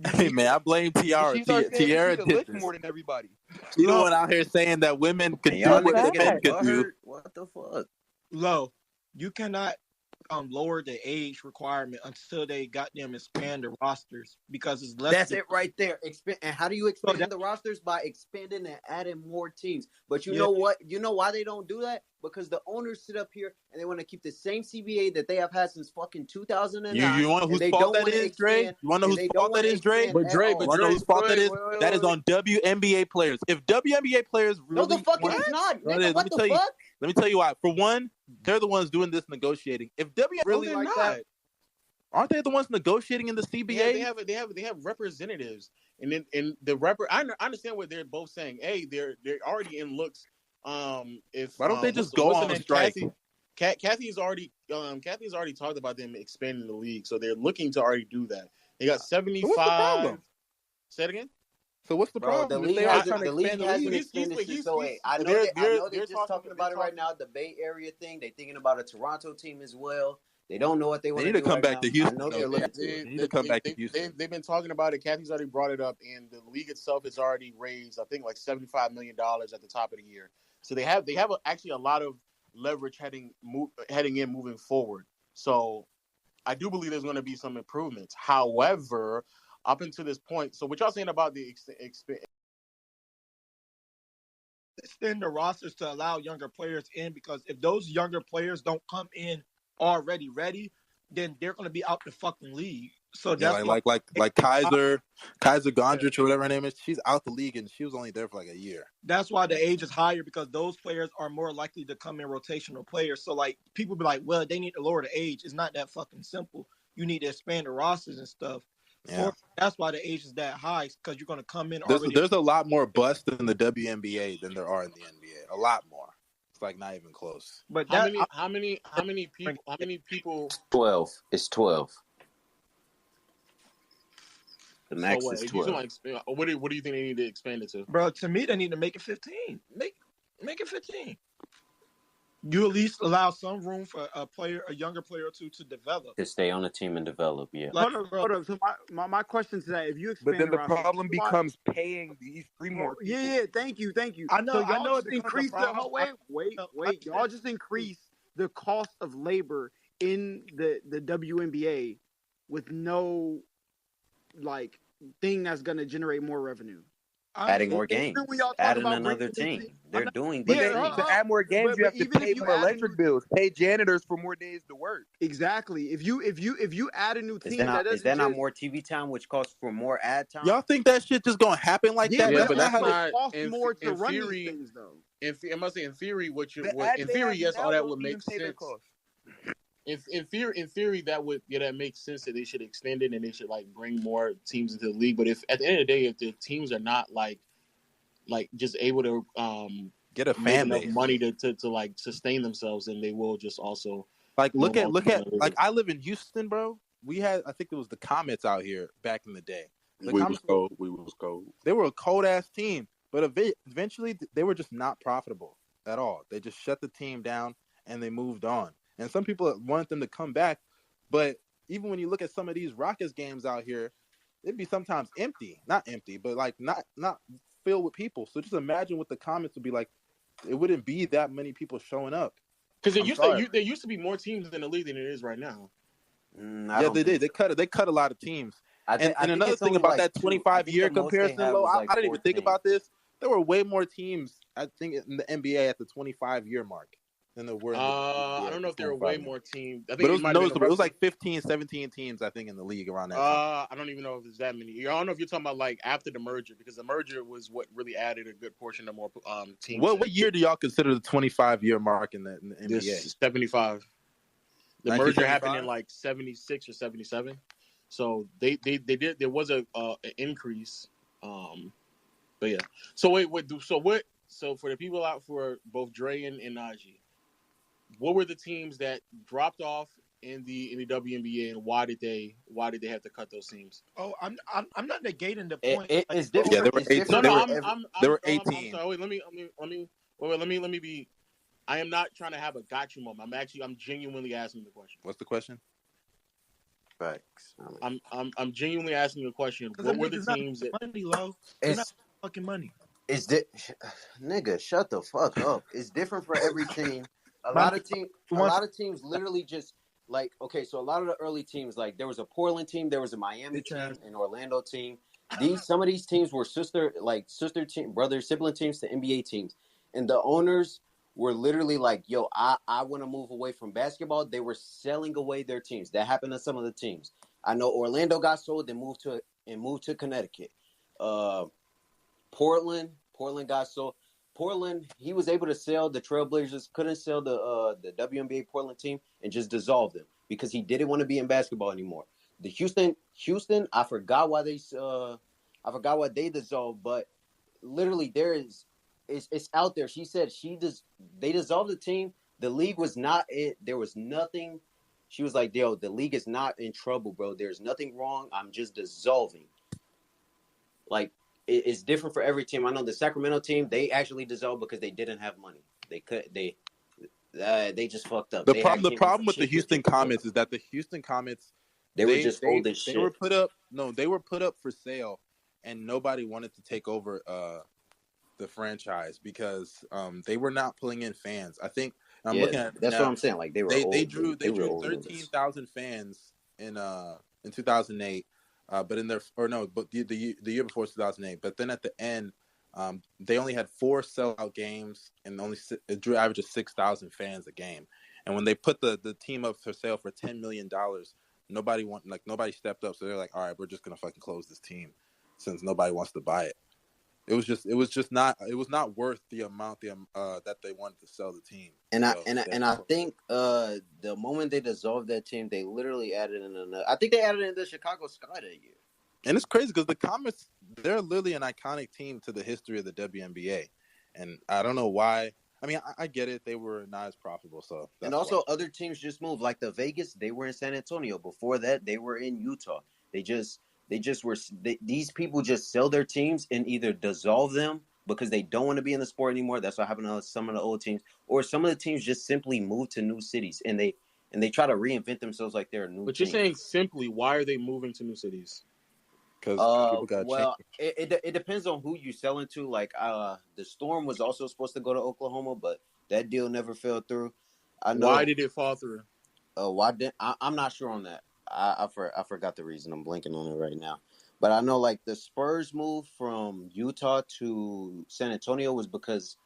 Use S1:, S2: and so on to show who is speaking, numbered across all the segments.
S1: Hey man, I blame Tiara.
S2: She's our favorite.
S1: Tiara
S2: She can
S1: did
S2: lift
S1: this.
S2: more than everybody.
S1: She the one out here saying that women could do
S3: y'all
S1: what
S3: niggas
S1: men
S3: getting
S1: could do.
S3: butthurt? What the fuck?
S4: Low, you cannot lower the age requirement until they goddamn expand the rosters because it's less.
S3: That's it right there. And how do you expand
S4: that-
S3: the rosters? By expanding and adding more teams. But you
S4: Yeah.
S3: know what? You know why they don't do that? Because the owners sit up here and they want to keep the same CBA that they have had since fucking 2009.
S1: You want to know whose fault that is, Dre? You want to know whose fault that is, Dre?
S2: But Dre,
S1: You want to know whose fault that is?
S2: wait,
S1: That is on WNBA players. If WNBA players really
S3: No, the fuck it is not. Nigga, what the fuck?
S1: Let me tell you why. For one, they're the ones doing this negotiating. If WNBA really like that, aren't they the ones negotiating in the CBA?
S5: Yeah, they have representatives, and then I understand what they're both saying. Hey, they're already in looks. If
S1: why don't they just go on strike?
S5: Kathy's already talked about them expanding the league, so they're looking to already do that. They got 75.
S1: So what's the problem?
S5: Say it again.
S1: So what's the problem?
S3: The league hasn't expanded since 08. I know they're just talking about it right now. The Bay Area thing. They're thinking about a Toronto team as well. They don't know what they want to do.
S1: They need to come back to Houston.
S3: I know they're looking to.
S1: They need to come back to Houston.
S5: They've been talking about it. Kathy's already brought it up, and the league itself has already raised, I think, like $75 million at the top of the year. So they have actually a lot of leverage heading in moving forward. So I do believe there's going to be some improvements. However, up until this point, so what y'all saying about the
S4: extend the rosters to allow younger players in, because if those younger players don't come in already ready, then they're going to be out the fucking league. So that's
S1: like Kaiser Gondrich or whatever her name is. She's out the league and she was only there for like a year.
S4: That's why the age is higher, because those players are more likely to come in rotational players. So like people be like, well, they need to lower the age. It's not that fucking simple. You need to expand the rosters and stuff.
S1: Yeah.
S4: That's why the age is that high, because you're going to come in.
S1: There's a lot more busts in the WNBA than there are in the NBA. A lot more. It's like not even close.
S5: But how many people?
S3: 12. It's 12. The max is 12.
S5: What do you think they need to expand it to?
S4: Bro, to me, they need to make it 15. Make it 15. You at least allow some room for a younger player or two to develop.
S3: To stay on the team and develop, yeah.
S2: Hold up. So my question to that, if you expand,
S6: but then the problem becomes paying these three more people.
S2: Yeah, thank you.
S4: I know.
S2: So y'all
S4: I know
S2: just increase the wait. Y'all just increase the cost of labor in the WNBA with no like thing that's gonna generate more revenue.
S3: Adding more games, adding another team. They're doing this.
S6: To add more games, you have to pay for electric bills, pay janitors for more days to work.
S2: Exactly. If you add a new team,
S3: is that not more TV time, which costs for more ad time?
S1: Y'all think that shit just gonna happen like that?
S5: Yeah, but that's
S2: not. It costs more to run these things, though.
S5: I must say, in theory, yes, all that would make sense. In theory, that makes sense that they should extend it and they should like bring more teams into the league. But if at the end of the day, if the teams are not like just able to
S1: get a fan base,
S5: money to like sustain themselves, then they will just also
S1: look at like I live in Houston, bro. We had, I think it was the Comets out here back in the day. We was cold. They were a cold ass team, but eventually they were just not profitable at all. They just shut the team down and they moved on. And some people wanted them to come back, but even when you look at some of these Rockets games out here, it'd be sometimes empty. Not empty, but like not filled with people. So just imagine what the Comets would be like. It wouldn't be that many people showing up.
S5: Because there used to be more teams in the league than it is right now.
S1: Yeah, they did. They cut a lot of teams. And another thing about that 25-year comparison, though, I didn't even think about this. There were way more teams, I think, in the NBA at the 25-year mark. Than there were
S5: I don't know if there were way more teams. I think
S1: but it was noticeable. It was like 15, 17 teams, I think, in the league around that time.
S5: I don't even know if there's that many. I don't know if you're talking about like after the merger, because the merger was what really added a good portion of more teams.
S1: What year do y'all consider the 25-year mark in the NBA?
S5: 75. The merger happened in like 76 or 77. So they did. There was an increase. But yeah. So So for the people out, for both Dre and Najee, what were the teams that dropped off in the WNBA, and why did they have to cut those teams?
S4: Oh, I'm not negating the point.
S3: It's different.
S1: Yeah, there were 18. There were 18.
S5: I'm sorry. Let me be. I am not trying to have a got you moment. I'm genuinely asking the question.
S1: What's the question?
S3: Facts.
S5: I'm genuinely asking you a question. What were the teams that
S4: money low? It's not fucking money.
S3: Nigga, shut the fuck up. It's different for every team. A lot of teams literally just like, okay, so a lot of the early teams, like there was a Portland team, there was a Miami team, an Orlando team. Some of these teams were sister team, brother, sibling teams to NBA teams. And the owners were literally like, yo, I want to move away from basketball. They were selling away their teams. That happened to some of the teams. I know Orlando got sold and moved to Connecticut. Portland got sold. Portland, he was able to sell the Trailblazers, couldn't sell the WNBA Portland team and just dissolved them because he didn't want to be in basketball anymore. The Houston, I forgot why they dissolved, but literally it's out there. She said they dissolved the team. The league was not it. There was nothing. She was like, yo, the league is not in trouble, bro. There's nothing wrong. I'm just dissolving. Like, it's different for every team. I know the Sacramento team, they actually dissolved because they didn't have money. They just fucked up.
S1: The problem with the Houston Comets is that the Houston Comets
S3: they were just old as shit.
S1: They were put up for sale, and nobody wanted to take over the franchise because they were not pulling in fans. I think looking at
S3: that's what I'm saying. Like they drew
S1: 13,000 fans in 2008. But the year before 2008. But then at the end, they only had 4 sellout games and it drew average of 6,000 fans a game. And when they put the team up for sale for $10 million, nobody stepped up. So they're like, all right, we're just gonna fucking close this team since nobody wants to buy it. It was not worth the amount that they wanted to sell the team.
S3: And I think the moment they dissolved that team, they literally added in I think they added in the Chicago Sky that year.
S1: And it's crazy because the Comets, they're literally an iconic team to the history of the WNBA, and I don't know why. I mean, I get it; they were not as profitable. So
S3: and also other teams just moved, like the Vegas. They were in San Antonio. Before that, they were in Utah. These people just sell their teams and either dissolve them because they don't want to be in the sport anymore. That's what happened to some of the old teams, or some of the teams just simply move to new cities and they try to reinvent themselves like they're a new.
S5: But team. You're saying simply, why are they moving to new cities?
S1: Because people got
S3: it depends on who you sell into. Like the Storm was also supposed to go to Oklahoma, but that deal never fell through.
S5: Why did it fall through?
S3: I'm not sure on that. I forgot the reason. I'm blanking on it right now. But I know like the Spurs move from Utah to San Antonio was because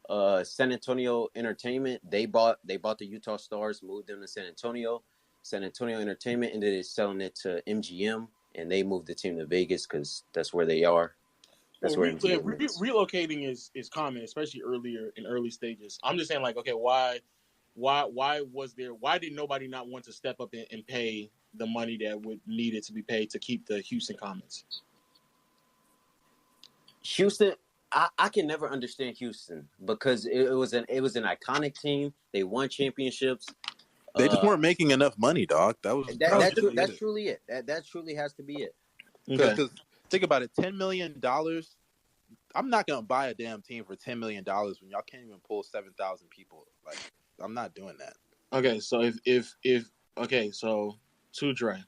S3: San Antonio Entertainment, they bought the Utah Stars, moved them to San Antonio. San Antonio Entertainment ended up selling it to MGM, and they moved the team to Vegas because that's where they are. That's where MGM is.
S5: Relocating is common, especially early stages. I'm just saying, like, okay, why did nobody not want to step up and pay the money that would needed to be paid to keep the Houston Comets?
S3: Houston, I can never understand Houston because it was an iconic team. They won championships.
S1: They just weren't making enough money, dog.
S3: That's truly it. That truly has to be it.
S1: Because think about it, $10 million. I'm not gonna buy a damn team for $10 million when y'all can't even pull 7,000 people. Like, I'm not doing that.
S5: Okay, so so to Dre,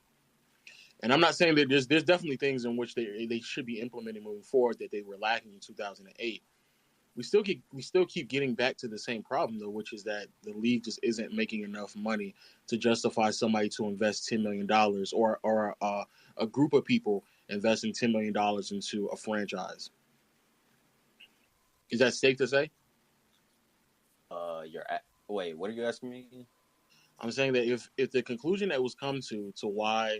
S5: and I'm not saying that there's definitely things in which they should be implementing moving forward that they were lacking in 2008. We still keep getting back to the same problem though, which is that the league just isn't making enough money to justify somebody to invest $10 million or a group of people investing $10 million into a franchise. Is that safe to say?
S3: Wait, what are you asking me again?
S5: I'm saying that if the conclusion that was come to why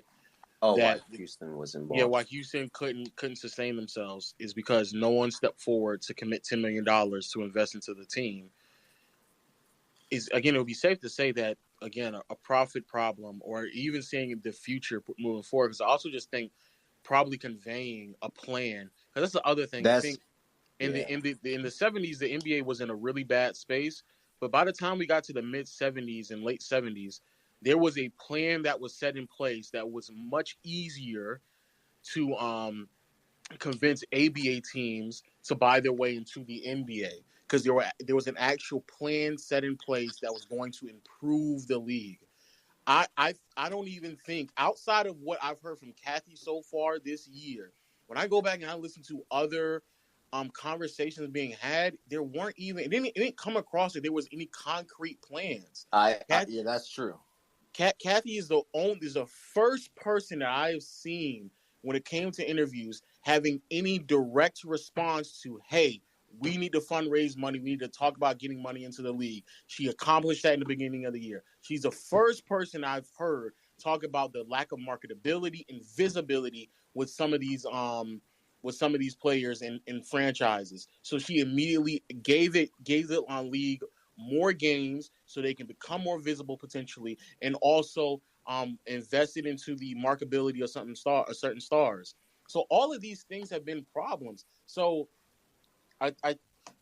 S3: Houston was involved.
S5: Yeah, why Houston couldn't sustain themselves is because no one stepped forward to commit $10 million to invest into the team. It would be safe to say that, again, a profit problem or even seeing the future moving forward. Because I also just think probably conveying a plan. Because that's the other thing. I think in the 70s, the NBA was in a really bad space. But by the time we got to the mid 70s and late 70s, there was a plan that was set in place that was much easier to convince ABA teams to buy their way into the NBA because there was an actual plan set in place that was going to improve the league. I don't even think, outside of what I've heard from Kathy so far this year, when I go back and I listen to other conversations being had, there weren't even it didn't come across that there was any concrete plans.
S3: Yeah, that's true.
S5: Kathy is the first person that I have seen when it came to interviews having any direct response to, hey, we need to fundraise money. We need to talk about getting money into the league. She accomplished that in the beginning of the year. She's the first person I've heard talk about the lack of marketability and visibility with some of these players and franchises. So she immediately gave it on league more games so they can become more visible potentially, and also invested into the marketability of certain stars. So all of these things have been problems. So I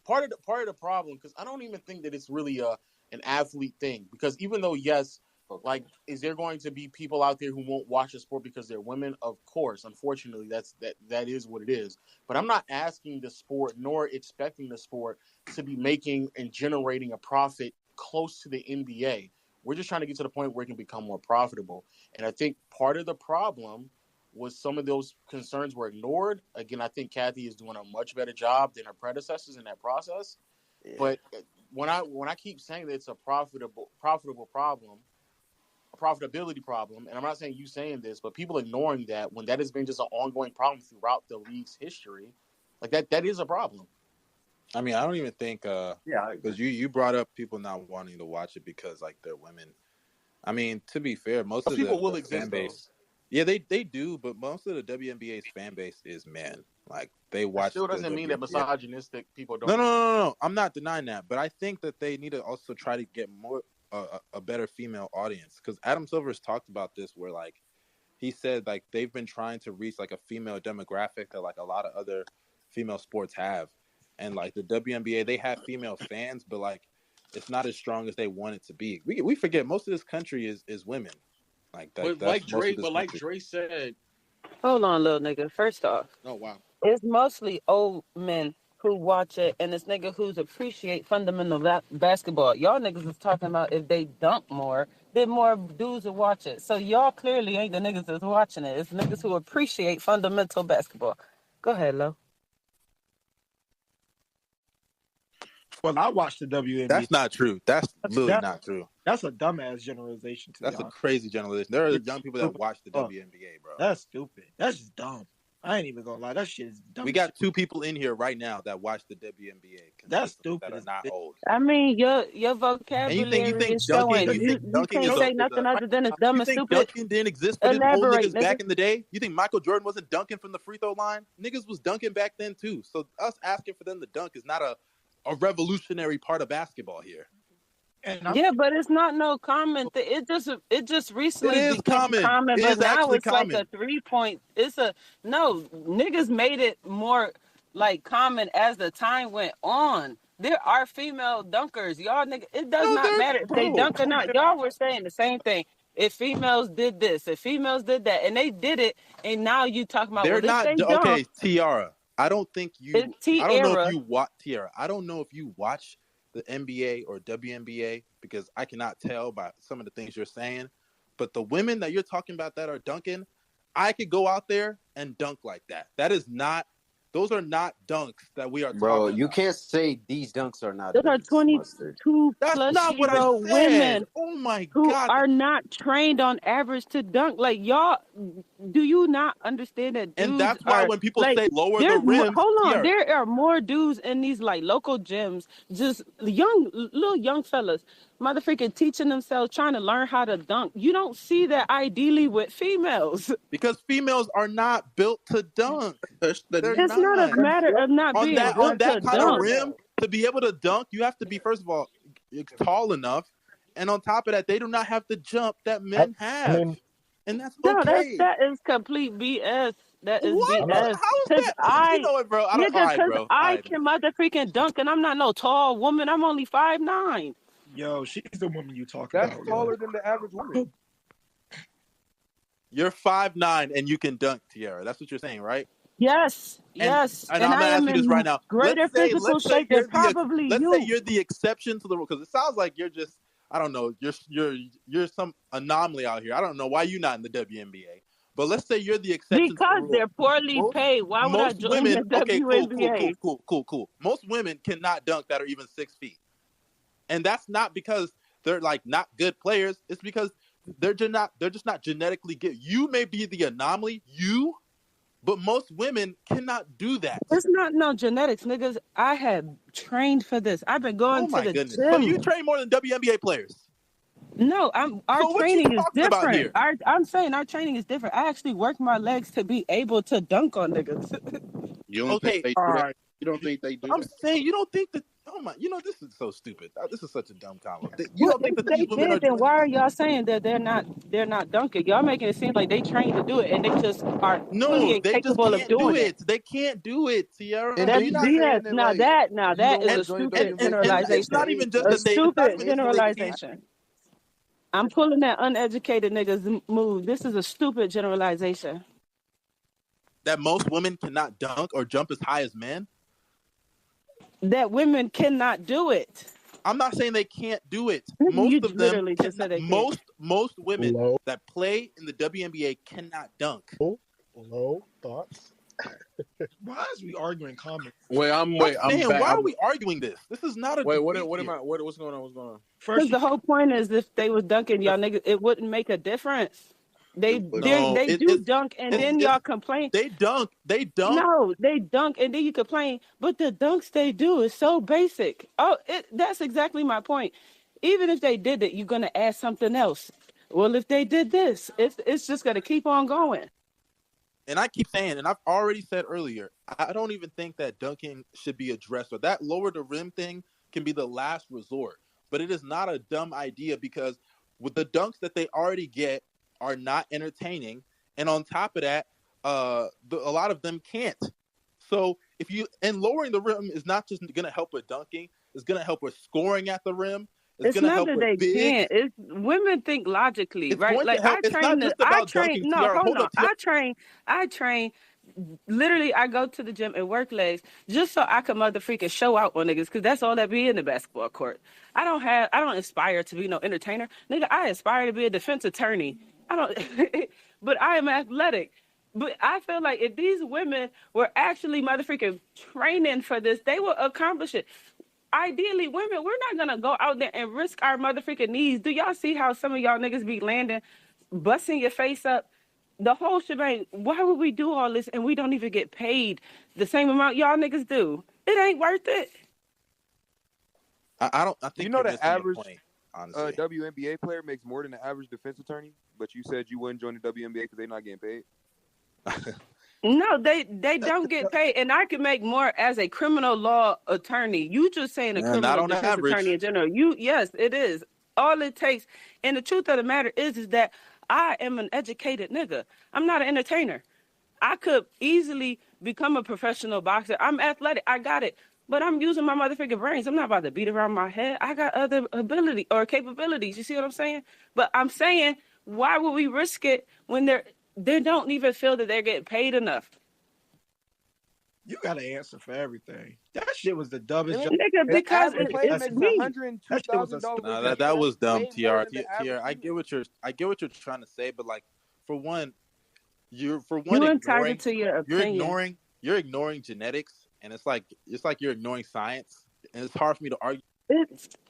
S5: part of the problem, because I don't even think that it's really an athlete thing, because even though, yes, like, is there going to be people out there who won't watch the sport because they're women? Of course, unfortunately, that is what it is. But I'm not asking the sport nor expecting the sport to be making and generating a profit close to the NBA. We're just trying to get to the point where it can become more profitable. And I think part of the problem was some of those concerns were ignored. Again, I think Kathy is doing a much better job than her predecessors in that process. Yeah. But when I keep saying that it's a profitable problem, a profitability problem, and I'm not saying you saying this, but people ignoring that when that has been just an ongoing problem throughout the league's history, like that is a problem.
S1: I mean, I don't even think because you brought up people not wanting to watch it because like they're women. I mean, to be fair, most of
S5: people will
S1: the
S5: exist,
S1: fan base, yeah, they do, but most of the WNBA's fan base is men. Like they watch.
S5: That still doesn't mean that misogynistic people don't.
S1: No. I'm not denying that, but I think that they need to also try to get more a better female audience, because Adam Silver's talked about this, where like he said like they've been trying to reach like a female demographic that like a lot of other female sports have, and like the WNBA, they have female fans, but like it's not as strong as they want it to be. We forget most of this country is women. Like that,
S5: like Dre said.
S7: Hold on, little nigga. First off,
S5: oh wow,
S7: it's mostly old men who watch it, and it's nigga who's appreciate fundamental basketball. Y'all niggas is talking about if they dunk more, then more dudes will watch it. So y'all clearly ain't the niggas that's watching it. It's niggas who appreciate fundamental basketball. Go ahead, Lo.
S4: Well, I watched the WNBA.
S1: That's not true. That's literally not true.
S4: That's a dumbass generalization.
S1: That's a crazy generalization. There are young people that watch the WNBA, bro.
S4: That's stupid. That's just dumb. I ain't even gonna lie. That shit is dumb.
S1: We got 2 people in here right now that watch the WNBA.
S4: That's stupid.
S1: That are not old.
S7: I mean, your vocabulary is showing. You can't say nothing other than it's dumb and stupid.
S1: Dunking didn't exist for them old niggas back in the day? You think Michael Jordan wasn't dunking from the free throw line? Niggas was dunking back then too. So us asking for them to dunk is not a revolutionary part of basketball here.
S7: Yeah, but it's not no common thing. It just recently became common, but now it's common. Like a 3-point. Niggas made it more like common as the time went on. There are female dunkers, y'all niggas. It does not matter if they dunk or not. Y'all were saying the same thing. If females did this, if females did that, and they did it, and now you talking about
S1: they're not okay, Tiara. I don't think you. I don't know if you watch Tiara. I don't know if you watch the NBA or WNBA, because I cannot tell by some of the things you're saying. But the women that you're talking about that are dunking, I could go out there and dunk like that. Those are not dunks that we are talking about.
S3: Bro, you can't say these dunks are not
S7: dunks.
S3: Those
S7: are 22-plus-year-old women who are not trained on average to dunk. Like, y'all, do you not understand that dudes
S1: And that's why when people say lower the rim.
S7: Hold on, there are more dudes in these, like, local gyms, just little young fellas, motherfucking teaching themselves, trying to learn how to dunk. You don't see that ideally with females.
S1: Because females are not built to dunk.
S7: It's not a matter of not being built
S1: on that
S7: to
S1: kind
S7: dunk.
S1: of rim. To be able to dunk, you have to be, first of all, tall enough. And on top of that, they do not have the jump that men have. And that's okay.
S7: That is complete BS. That is BS.
S1: How is that? You know it, bro.
S7: I can motherfucking dunk, and I'm not no tall woman. I'm only 5'9".
S4: Yo, she's the woman you talking about.
S6: That's taller than the average woman.
S1: You're 5'9" and you can dunk, Tiara. That's what you're saying, right?
S7: Yes, yes.
S1: And I'm going to ask you this right now.
S7: Greater physical shape than probably you.
S1: Let's say you're the exception to the rule, because it sounds like you're just, I don't know, you're some anomaly out here. I don't know why you're not in the WNBA. But let's say you're the exception to the
S7: Because
S1: rule.
S7: they're poorly paid. Why would I join the WNBA?
S1: Cool. Most women cannot dunk that are even 6 feet. And that's not because they're like not good players. It's because they're just not genetically good. You may be the anomaly, but most women cannot do that.
S7: It's not no genetics, niggas. I have trained for this. I've been going to the gym.
S1: So you train more than WNBA players.
S7: No, our training is different. I'm saying our training is different. I actually work my legs to be able to dunk on niggas.
S5: You don't think they do that? You don't think they do that?
S1: I'm saying you don't think that. Oh my! You know this is so stupid. This is such a dumb comment. You don't think that these women are?
S7: Then why are y'all saying that they're not dunking? Y'all making it seem like they trained to do it and they just are fully incapable of doing it.
S1: They can't do it, Tiara.
S7: That's BS. That is a stupid generalization.
S1: It's not even just
S7: a stupid generalization. I'm pulling that uneducated niggas move. This is a stupid generalization.
S1: That most women cannot dunk or jump as high as men?
S7: That women cannot do it.
S1: I'm not saying they can't do it. Most of them, most women that play in the WNBA cannot dunk.
S8: Hello, thoughts?
S4: Why is we arguing comments?
S1: Why are we arguing this? This is not a
S5: what's going on? What's going on?
S7: Because the whole point is if they was dunking y'all niggas, it wouldn't make a difference. They do dunk and then y'all complain.
S1: They dunk.
S7: No, they dunk and then you complain. But the dunks they do is so basic. That's exactly my point. Even if they did it, you're gonna add something else. Well, if they did this, it's just gonna keep on going.
S1: And I keep saying, and I've already said earlier, I don't even think that dunking should be addressed, or that lower the rim thing can be the last resort. But it is not a dumb idea because with the dunks that they already get are not entertaining, and on top of that, a lot of them can't. So lowering the rim is not just going to help with dunking; it's going to help with scoring at the rim.
S7: It's not that they can't. It's women think logically, right? Like I train. Literally, I go to the gym and work legs just so I can motherfucking show out on niggas because that's all that be in the basketball court. I don't aspire to be no entertainer, nigga. I aspire to be a defense attorney. But I am athletic. But I feel like if these women were actually motherfucking training for this, they will accomplish it. Ideally, women, we're not gonna go out there and risk our motherfucking knees. Do y'all see how some of y'all niggas be landing, busting your face up? The whole shebang. Why would we do all this and we don't even get paid the same amount y'all niggas do? It ain't worth it.
S1: I think
S6: the average WNBA player makes more than the average defense attorney, but you said you wouldn't join the WNBA because they're not getting paid.
S7: No, they don't get paid, and I can make more as a criminal law attorney. You just saying a criminal defense attorney in general. Yes, it is. All it takes, and the truth of the matter is that I am an educated nigga. I'm not an entertainer. I could easily become a professional boxer. I'm athletic. I got it. But I'm using my motherfucking brains. I'm not about to beat around my head. I got other ability or capabilities. You see what I'm saying? But I'm saying, why would we risk it when they don't even feel that they're getting paid enough?
S4: You got an answer for everything. That shit was the dumbest.
S7: Nigga, because it's me.
S1: That was dumb, Tiara. I get what you're trying to say, but like, for one, you're
S7: entitled to your opinion.
S1: You're ignoring genetics, and it's like you're ignoring science, and it's hard for me to argue.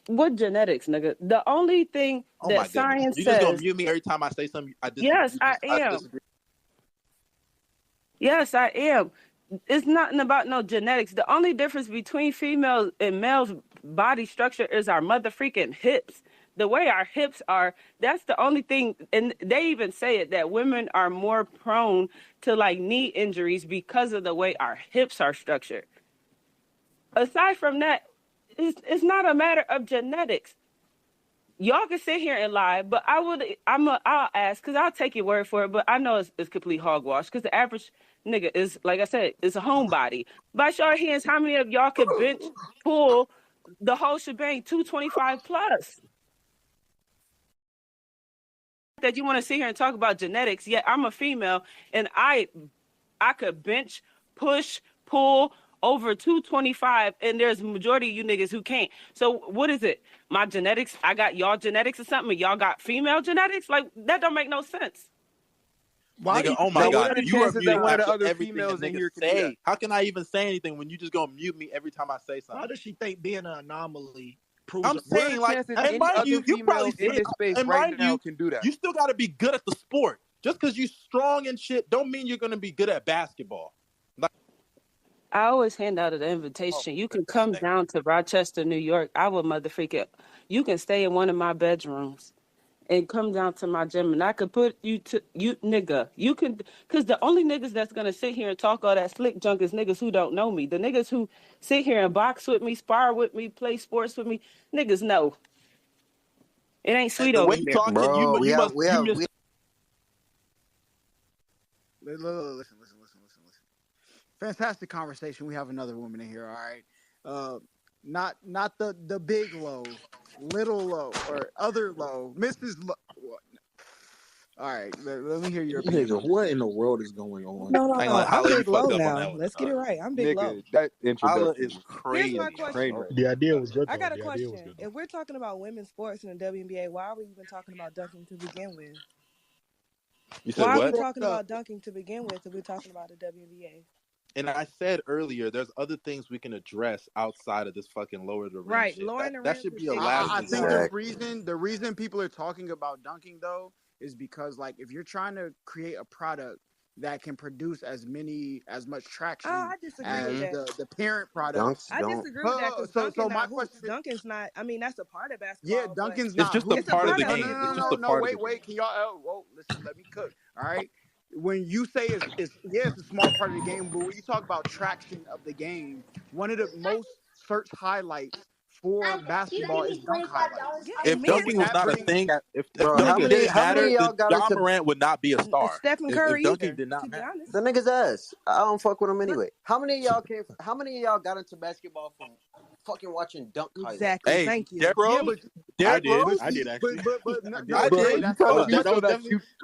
S7: What genetics, nigga? The only thing that science says. You just gonna mute me every time I say something. Yes, I am. Yes, I am. It's nothing about no genetics. The only difference between females and males' body structure is our motherfucking hips. The way our hips are, that's the only thing. And they even say it that women are more prone to like knee injuries because of the way our hips are structured. Aside from that, it's not a matter of genetics. Y'all can sit here and lie, but I'll ask because I'll take your word for it. But I know it's complete hogwash because the average nigga is, like I said, is a homebody. By show of hands, how many of y'all could bench, pull the whole shebang 225 plus? That you want to sit here and talk about genetics, yet I'm a female and I could bench, push, pull over 225, and there's a majority of you niggas who can't. So what is it? My genetics, I got y'all genetics or something, and y'all got female genetics? Like, that don't make no sense.
S1: Nigga, oh my God,
S6: you are muting
S1: one
S6: of the other
S1: everything
S6: females
S1: that
S6: in here
S1: niggas
S6: can do
S1: say.
S6: that.
S1: How can I even say anything when you just gonna mute me every time I say something?
S4: How does she think being an anomaly proves?
S1: I'm saying, like, and mind you probably
S6: in this space right now can do that.
S1: You still got to be good at the sport. Just because you strong and shit, don't mean you're gonna be good at basketball. Like,
S7: I always hand out an invitation. You can come down to Rochester, New York. I will motherfucking. You can stay in one of my bedrooms and come down to my gym, and I could put you nigga. You can, because the only niggas that's gonna sit here and talk all that slick junk is niggas who don't know me. The niggas who sit here and box with me, spar with me, play sports with me, niggas know. It ain't sweet over here.
S2: Talking,
S3: bro.
S2: Listen. Fantastic conversation. We have another woman in here. All right, not the big low, little low, or other low, Mrs. Low. All right, let me hear your opinion.
S5: Nigga, what in the world is going on?
S9: No. I'm big low now. Let's get it right. I'm big low.
S6: That introduction
S1: is crazy.
S9: Here's my question.
S8: The idea was good.
S9: I got a question. If we're talking about women's sports in the WNBA, why are we even talking about dunking to begin with?
S1: You said
S9: why
S1: what?
S9: are we talking about dunking to begin with if we're talking about the WNBA?
S1: And I said earlier, there's other things we can address outside of this fucking lower the rim.
S9: Right,
S1: shit.
S9: lowering the rim.
S1: That should be a
S2: last. I think
S3: Exactly.
S2: the reason people are talking about dunking though is because, like, if you're trying to create a product that can produce as much traction
S9: I disagree
S2: as
S9: with that.
S2: the parent product.
S9: I disagree with that because
S2: so my question,
S9: Dunking's not. I mean, that's a part of basketball.
S2: Yeah, Dunking's not.
S1: It's just a part of the game.
S2: No,
S1: It's just a part of the game.
S2: Wait. Can y'all? Whoa, listen. Let me cook. All right. When you say it's a small part of the game, but when you talk about traction of the game, one of the most searched highlights for basketball is dunk highlights.
S1: If dunking was not a thing, if dunking didn't matter, then John Morant would not be a star.
S9: Stephen Curry
S1: if dunking did not matter.
S3: The nigga's ass. I don't fuck with him anyway. How many of y'all got into basketball from fucking watching dunk highlights?
S9: Exactly.
S1: Hey,
S9: thank you.
S1: I
S5: did actually.
S1: I did.
S5: That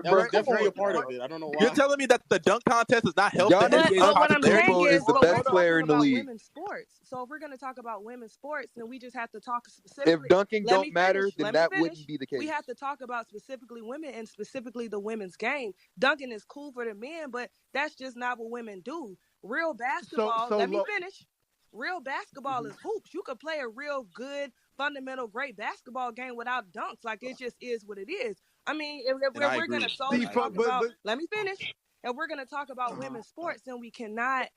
S5: was definitely a part of it. I don't know why.
S1: You're telling me that the dunk contest is not helping?
S9: But what I'm saying is
S6: the best player in the league.
S9: Women's sports. So if we're going to talk about women's sports, then we just have to talk specifically.
S6: If dunking don't matter, then that wouldn't be the case.
S9: We have to talk about specifically women and specifically the women's game. Dunking is cool for the men, but that's just not what women do. Real basketball. Let me finish. Real basketball is hoops. You could play a real good, fundamental, great basketball game without dunks. Like, it just is what it is. I mean, if we're going to solely talk about, let me finish. If we're going to talk about women's sports, then we cannot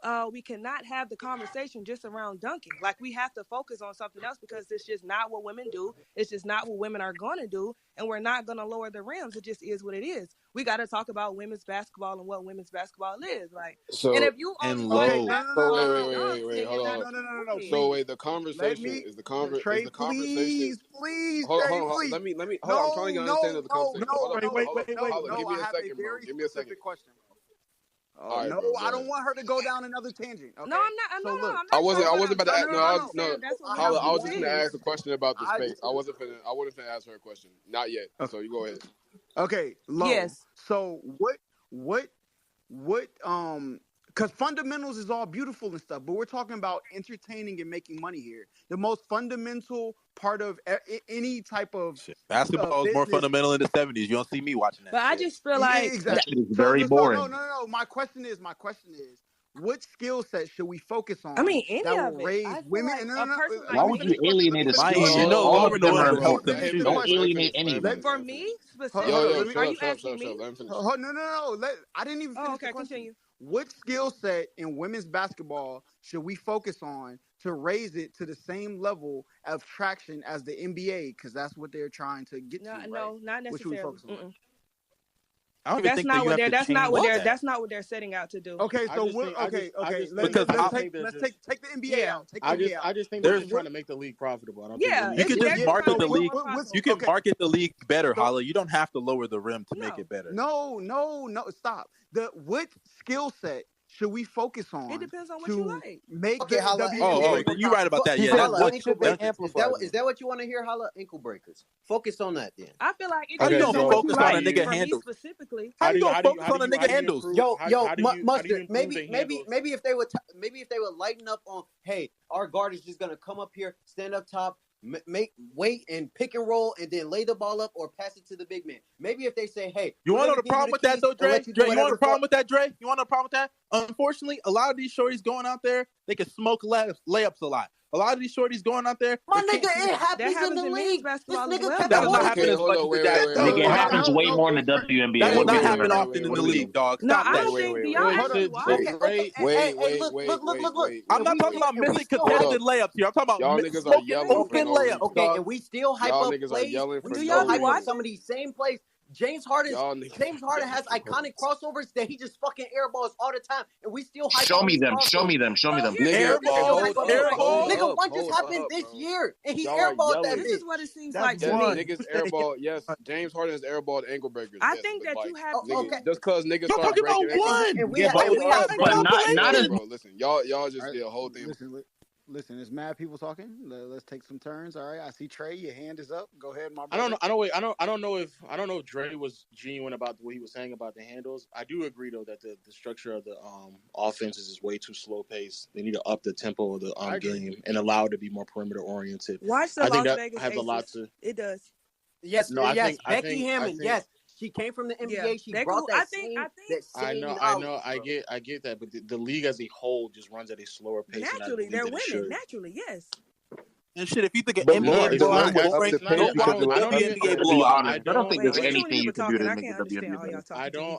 S9: have the conversation just around dunking. Like, we have to focus on something else because it's just not what women do. It's just not what women are going to do. And we're not going to lower the rims. It just is what it is. We got to talk about women's basketball and what women's basketball is. Like,
S10: so,
S9: and if you only
S10: wait, hold on.
S2: No.
S10: So wait, the conversation is the conversation.
S2: Please.
S10: Hold on. Let me. Hold on. I'm trying to get understand of the conversation.
S2: Wait.
S10: Give me a second, bro. Give me a second.
S2: Question.
S10: Right,
S2: no,
S10: bro,
S2: I don't want her to go down another tangent. Okay?
S9: No, I'm not.
S2: Look,
S10: I wasn't about to ask.
S2: No.
S10: I was just gonna ask a question about the space. I wasn't finna ask her a question. Not yet.
S2: Okay.
S10: So you go ahead.
S2: Okay. Low.
S9: Yes.
S2: So what? Because fundamentals is all beautiful and stuff, but we're talking about entertaining and making money here. The most fundamental part of any type of
S1: basketball is more fundamental in the 70s. You don't see me watching that.
S9: But I just feel like
S1: exactly. It's very boring.
S2: No. My question is, what skill set should we focus on?
S9: I mean, any
S2: that
S9: of
S2: will
S9: it.
S2: raise women.
S11: Why would you alienate a skill?
S1: All of them are help them.
S11: Don't alienate anyone.
S9: For me, specifically, are you asking me?
S2: No. I didn't even finish the question.
S9: Continue.
S2: What skill set in women's basketball should we focus on to raise it to the same level of traction as the NBA? Because that's what they're trying to get to. Right?
S9: No, not necessarily.
S2: What should we focus on?
S9: That's not what they're setting out to do.
S2: Okay, so let's take the NBA out.
S5: I just think they're trying to make the league profitable. I don't think
S1: you can just market the league. You can market the league better, Hala. You don't have to lower the rim to make it better.
S2: No. Stop. What skill set should we focus on?
S9: It depends on what you like.
S2: Make
S3: okay, Hala,
S1: you're right about that. Yeah,
S3: Hala, is that what you want to hear, Hala? Ankle breakers. Focus on that then.
S9: I feel like it
S1: how do you
S9: depends on what you
S1: focus on a
S9: like.
S1: nigga
S9: For
S1: handles?
S9: me specifically,
S1: how do you focus on a nigga handles?
S3: Yo, Mustard. Maybe if they would lighten up on, hey, our guard is just gonna come up here, stand up top, wait and pick and roll, and then lay the ball up or pass it to the big man. Maybe if they say, hey,
S1: you want to know the problem with that though, Dre? You want a problem with that, Dre? You want a problem with that? Unfortunately, a lot of these shorties going out there, they can smoke layups a lot. A lot of these shorties going out there.
S3: My nigga, it happens in the league. This nigga
S1: that does not happen as much as
S11: Nigga, it happens way more in the WNBA.
S1: That does not happen often in the league, dog. Stop that
S10: shit.
S3: Wait.
S1: I'm not talking about missing contested layups here. I'm talking about
S10: y'all niggas are yelling
S1: open layups.
S3: Okay, and we still hype up plays. We still hype up some of these same plays. James Harden has iconic crossovers that he just fucking airballs all the time, and we still hype.
S11: Show me them.
S3: Nigga, one just happened this year, and he airballed that.
S9: This is what it seems like to
S10: me.
S9: me.
S10: Niggas airball. Yes, James Harden has airballed ankle breakers.
S9: I think that you have
S10: just because niggas start
S1: breaking
S10: one.
S3: And we have
S11: not as.
S10: Listen, y'all just did a whole thing.
S2: Listen, there's mad people talking. Let's take some turns. All right, I see Trey. Your hand is up. Go ahead, my brother.
S5: I don't know if Dre was genuine about what he was saying about the handles. I do agree though that the structure of the offense is way too slow paced. They need to up the tempo of the game and allow it to be more perimeter oriented.
S9: Watch the Las Vegas Aces. A lot to. It does.
S3: Yes, Becky Hammond. Yes. She came from the NBA.
S9: Yeah,
S3: she brought that same.
S5: I get that, but the league as a whole just runs at a slower pace.
S9: Naturally, they're women. Naturally, yes.
S1: And shit, if you think an NBA blowout will bring WNBA blowout,
S11: I don't think there's anything you can do to make the WNBA.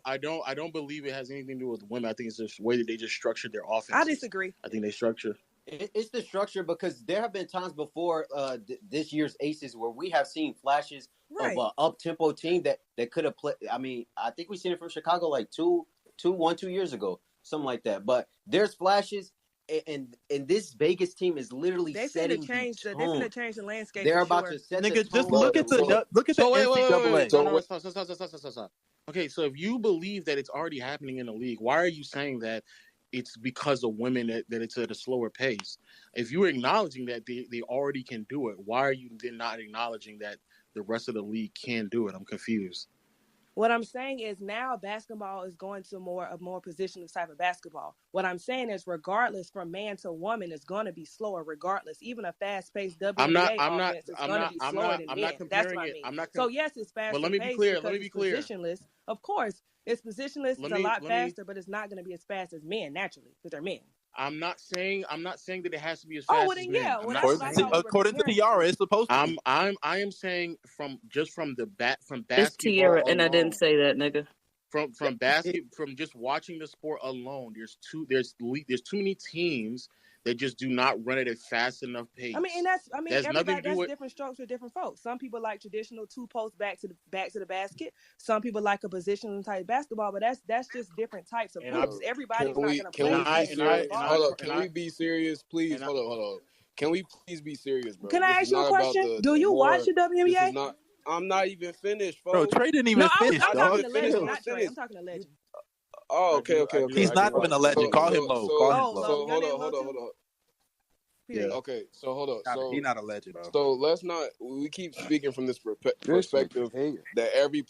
S5: I don't believe it has anything to do with women. I think it's just the way that they just structured their offense.
S9: I disagree.
S5: I think they structure.
S3: It's the structure because there have been times before this year's Aces where we have seen flashes of an up-tempo team that could have played. I mean, I think we've seen it from Chicago like 2 years ago, something like that. But there's flashes, and this Vegas team is literally setting the tone.
S9: They're going to change the landscape.
S3: They're about to set the tone.
S1: Just look at the NCAA.
S5: Stop. Okay, so if you believe that it's already happening in the league, why are you saying that it's because of women that it's at a slower pace? If you're acknowledging that they already can do it, why are you then not acknowledging that the rest of the league can do it? I'm confused.
S9: What I'm saying is now basketball is going to more positionless type of basketball. What I'm saying is regardless from man to woman is going to be slower regardless. Even a fast-paced WNBA offense is going to be slower than men. That's what I mean. So yes, it's fast.
S5: But let me be clear.
S9: Positionless. Of course, it's positionless. It's a lot faster, but it's not going to be as fast as men naturally because they're men.
S5: I'm not saying that it has to be as fast as men.
S1: According to Tiara, it's supposed to be.
S5: I am saying from basketball.
S7: It's Tiara, and I didn't say that, nigga.
S5: From just watching the sport alone, there's too many teams that just do not run at a fast enough pace.
S9: That's different strokes for different folks. Some people like traditional 2-post back to the basket. Some people like a positional type basketball, but that's just different types of hoops. Everybody's not going to play.
S10: Can we be serious, please? Hold on. Can we please be serious, bro?
S9: Can I ask you a question? Do you watch the WNBA?
S10: I'm not even finished,
S1: bro. Trey didn't even finish.
S9: I'm talking to Legend, not Trey. I'm talking to Legend.
S10: Oh, okay.
S1: He's not even a legend. Call him low.
S10: So hold on. Yeah. Okay. So hold on. So
S1: he's not a legend, bro.
S10: So let's not. We keep speaking from this perspective that every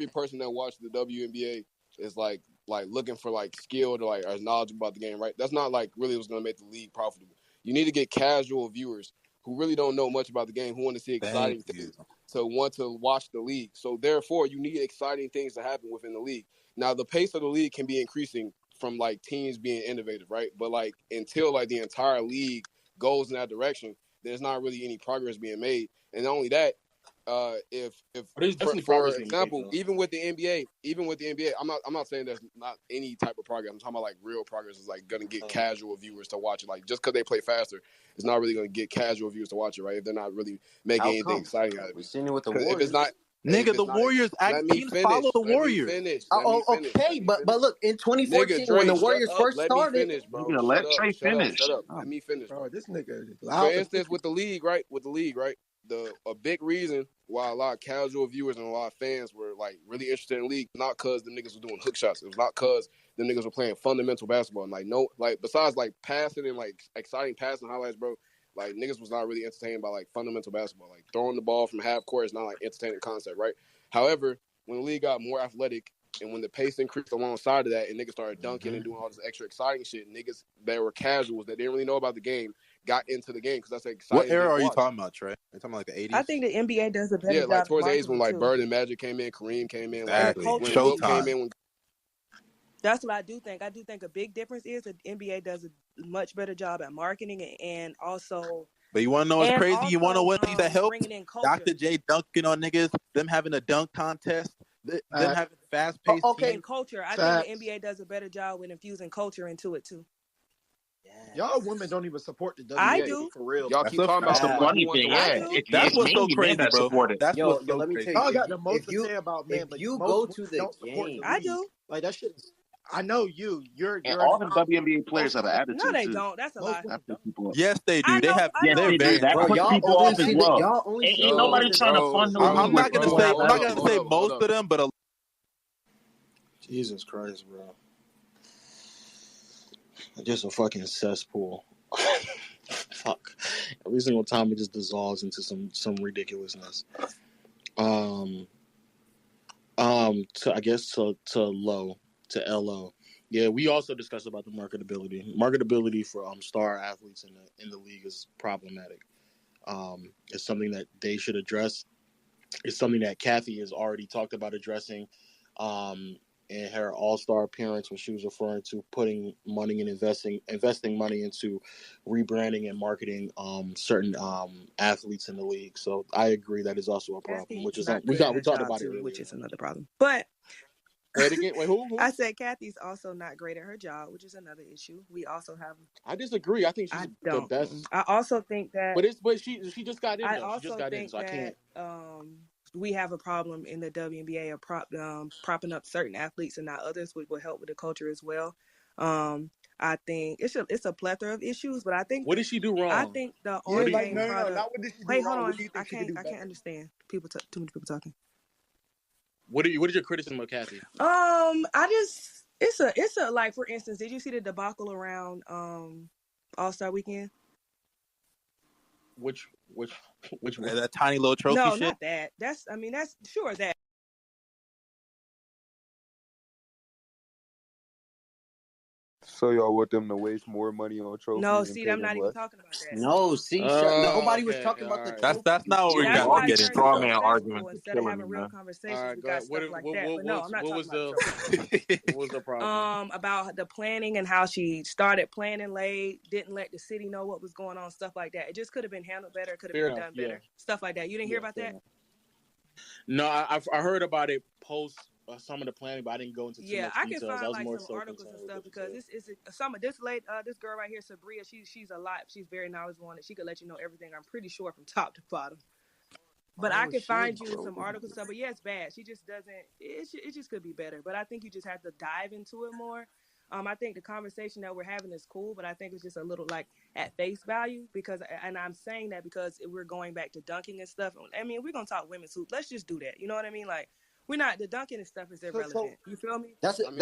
S10: person that watches the WNBA is like looking for like skilled or like are knowledgeable about the game, right? That's not like really what's going to make the league profitable. You need to get casual viewers who really don't know much about the game, who want to see exciting things, to want to watch the league. So therefore, you need exciting things to happen within the league. Now, the pace of the league can be increasing from like teams being innovative, right? But like until like the entire league goes in that direction, there's not really any progress being made. And not only that, if for example, even with the NBA, I'm not saying there's not any type of progress. I'm talking about like real progress is like going to get casual viewers to watch it. Like just because they play faster, it's not really going to get casual viewers to watch it, right? If they're not really making anything exciting out of it.
S3: We've seen it with the Warriors.
S10: If it's not.
S1: Nigga, the Warriors follow the Warriors.
S3: Okay, but look, in 2014, when the Warriors first started,
S11: let Trey finish.
S10: Shut up. Let me finish,
S4: bro. This nigga.
S10: For instance, with the league, right? a big reason why a lot of casual viewers and a lot of fans were like really interested in the league, not because the niggas were doing hook shots. It was not because the niggas were playing fundamental basketball. And, besides like passing and like exciting passing highlights, bro, like niggas was not really entertained by like fundamental basketball. Like throwing the ball from half court is not like entertaining concept, right? However, when the league got more athletic and when the pace increased alongside of that and niggas started dunking and doing all this extra exciting shit, niggas that were casuals that didn't really know about the game got into the game because that's exciting.
S1: What era are you talking about, Trey? Are you talking about like the 80s?
S9: I think the NBA does a better job.
S10: Yeah, like towards the 80s when like
S9: too.
S10: Bird and Magic came in, Kareem came in,
S1: exactly.
S10: Like when
S1: Showtime
S10: came in.
S9: That's what I do think. I do think a big difference is the NBA does a much better job at marketing and also.
S1: But you want to know what's crazy? You want to know what things that helped?
S9: Dr.
S1: J dunking on niggas, them having a dunk contest, them having fast-paced
S9: and culture. I think the NBA does a better job with infusing culture into it too.
S4: Y'all women don't even support the WNBA.
S9: I do.
S4: For real.
S10: Y'all keep talking about
S11: the funny thing.
S1: That's what's so crazy, bro. That's what's so
S3: let me
S1: crazy.
S3: tell you,
S4: y'all got the most to say about men, but
S3: you
S4: go
S3: to the game.
S9: I do.
S4: Like that shit. I know you're
S11: all the WNBA players have an attitude.
S9: No, they don't. That's a lie.
S1: Yes, they do. They have.
S11: Yes, they do. That puts people off as well. Ain't nobody trying to fund the league.
S1: I'm not gonna say most of them, but
S5: Jesus Christ, bro. Just a fucking cesspool. Fuck. Every single time it just dissolves into some ridiculousness. To LO. Yeah, we also discussed about the marketability. Marketability for star athletes in the league is problematic. It's something that they should address. It's something that Kathy has already talked about addressing in her All-Star appearance when she was referring to putting money and investing money into rebranding and marketing certain athletes in the league. So I agree that is also a problem, which is we talked about it earlier.
S9: Which is another problem. But
S5: wait, who?
S9: I said Kathy's also not great at her job, which is another issue. We also have.
S5: I disagree. I think she's the best.
S9: I also think that.
S5: But she just got in. She just got in, so I can't.
S9: We have a problem in the WNBA of propping up certain athletes and not others, which will help with the culture as well. I think it's a plethora of issues, but I think
S5: what did she do wrong?
S9: I think the only
S4: thing. No, not what did she do
S9: wait,
S4: wrong.
S9: hold on.
S4: What do you think
S9: I can't understand. Too many people talking.
S5: What is your criticism of Kathy?
S9: It's a like, for instance, did you see the debacle around All-Star Weekend?
S5: Which one?
S1: That tiny little trophy
S9: no,
S1: shit?
S9: Not that. That's sure that.
S6: So y'all want them to waste more money on trophies?
S9: No, see, I'm not even talking about that.
S3: No, see, nobody was talking about the trophies.
S1: That's not what we're
S11: got to get straw man arguments.
S9: Instead of having real conversations, we got stuff like that. But no, I'm not talking about
S5: what was the problem?
S9: About the planning and how she started planning late, didn't let the city know what was going on, stuff like that. It just could have been handled better, could have been done better, stuff like that. You didn't hear about that?
S5: No, I heard about it post some of the planning, but I didn't go into too much
S9: I
S5: details.
S9: can find like some articles and stuff because this girl right here, Sabria, she's a lot. She's very knowledgeable on it. She could let you know everything. I'm pretty sure from top to bottom. But I can find you some articles stuff. But yeah, it's bad. She just doesn't. It just could be better. But I think you just have to dive into it more. I think the conversation that we're having is cool, but I think it's just a little like at face value and I'm saying that because we're going back to dunking and stuff. I mean, we're gonna talk women's hoop. Let's just do that. You know what I mean? Like. We're not, the dunking and stuff is irrelevant. You feel me?
S3: That's
S10: I
S9: can't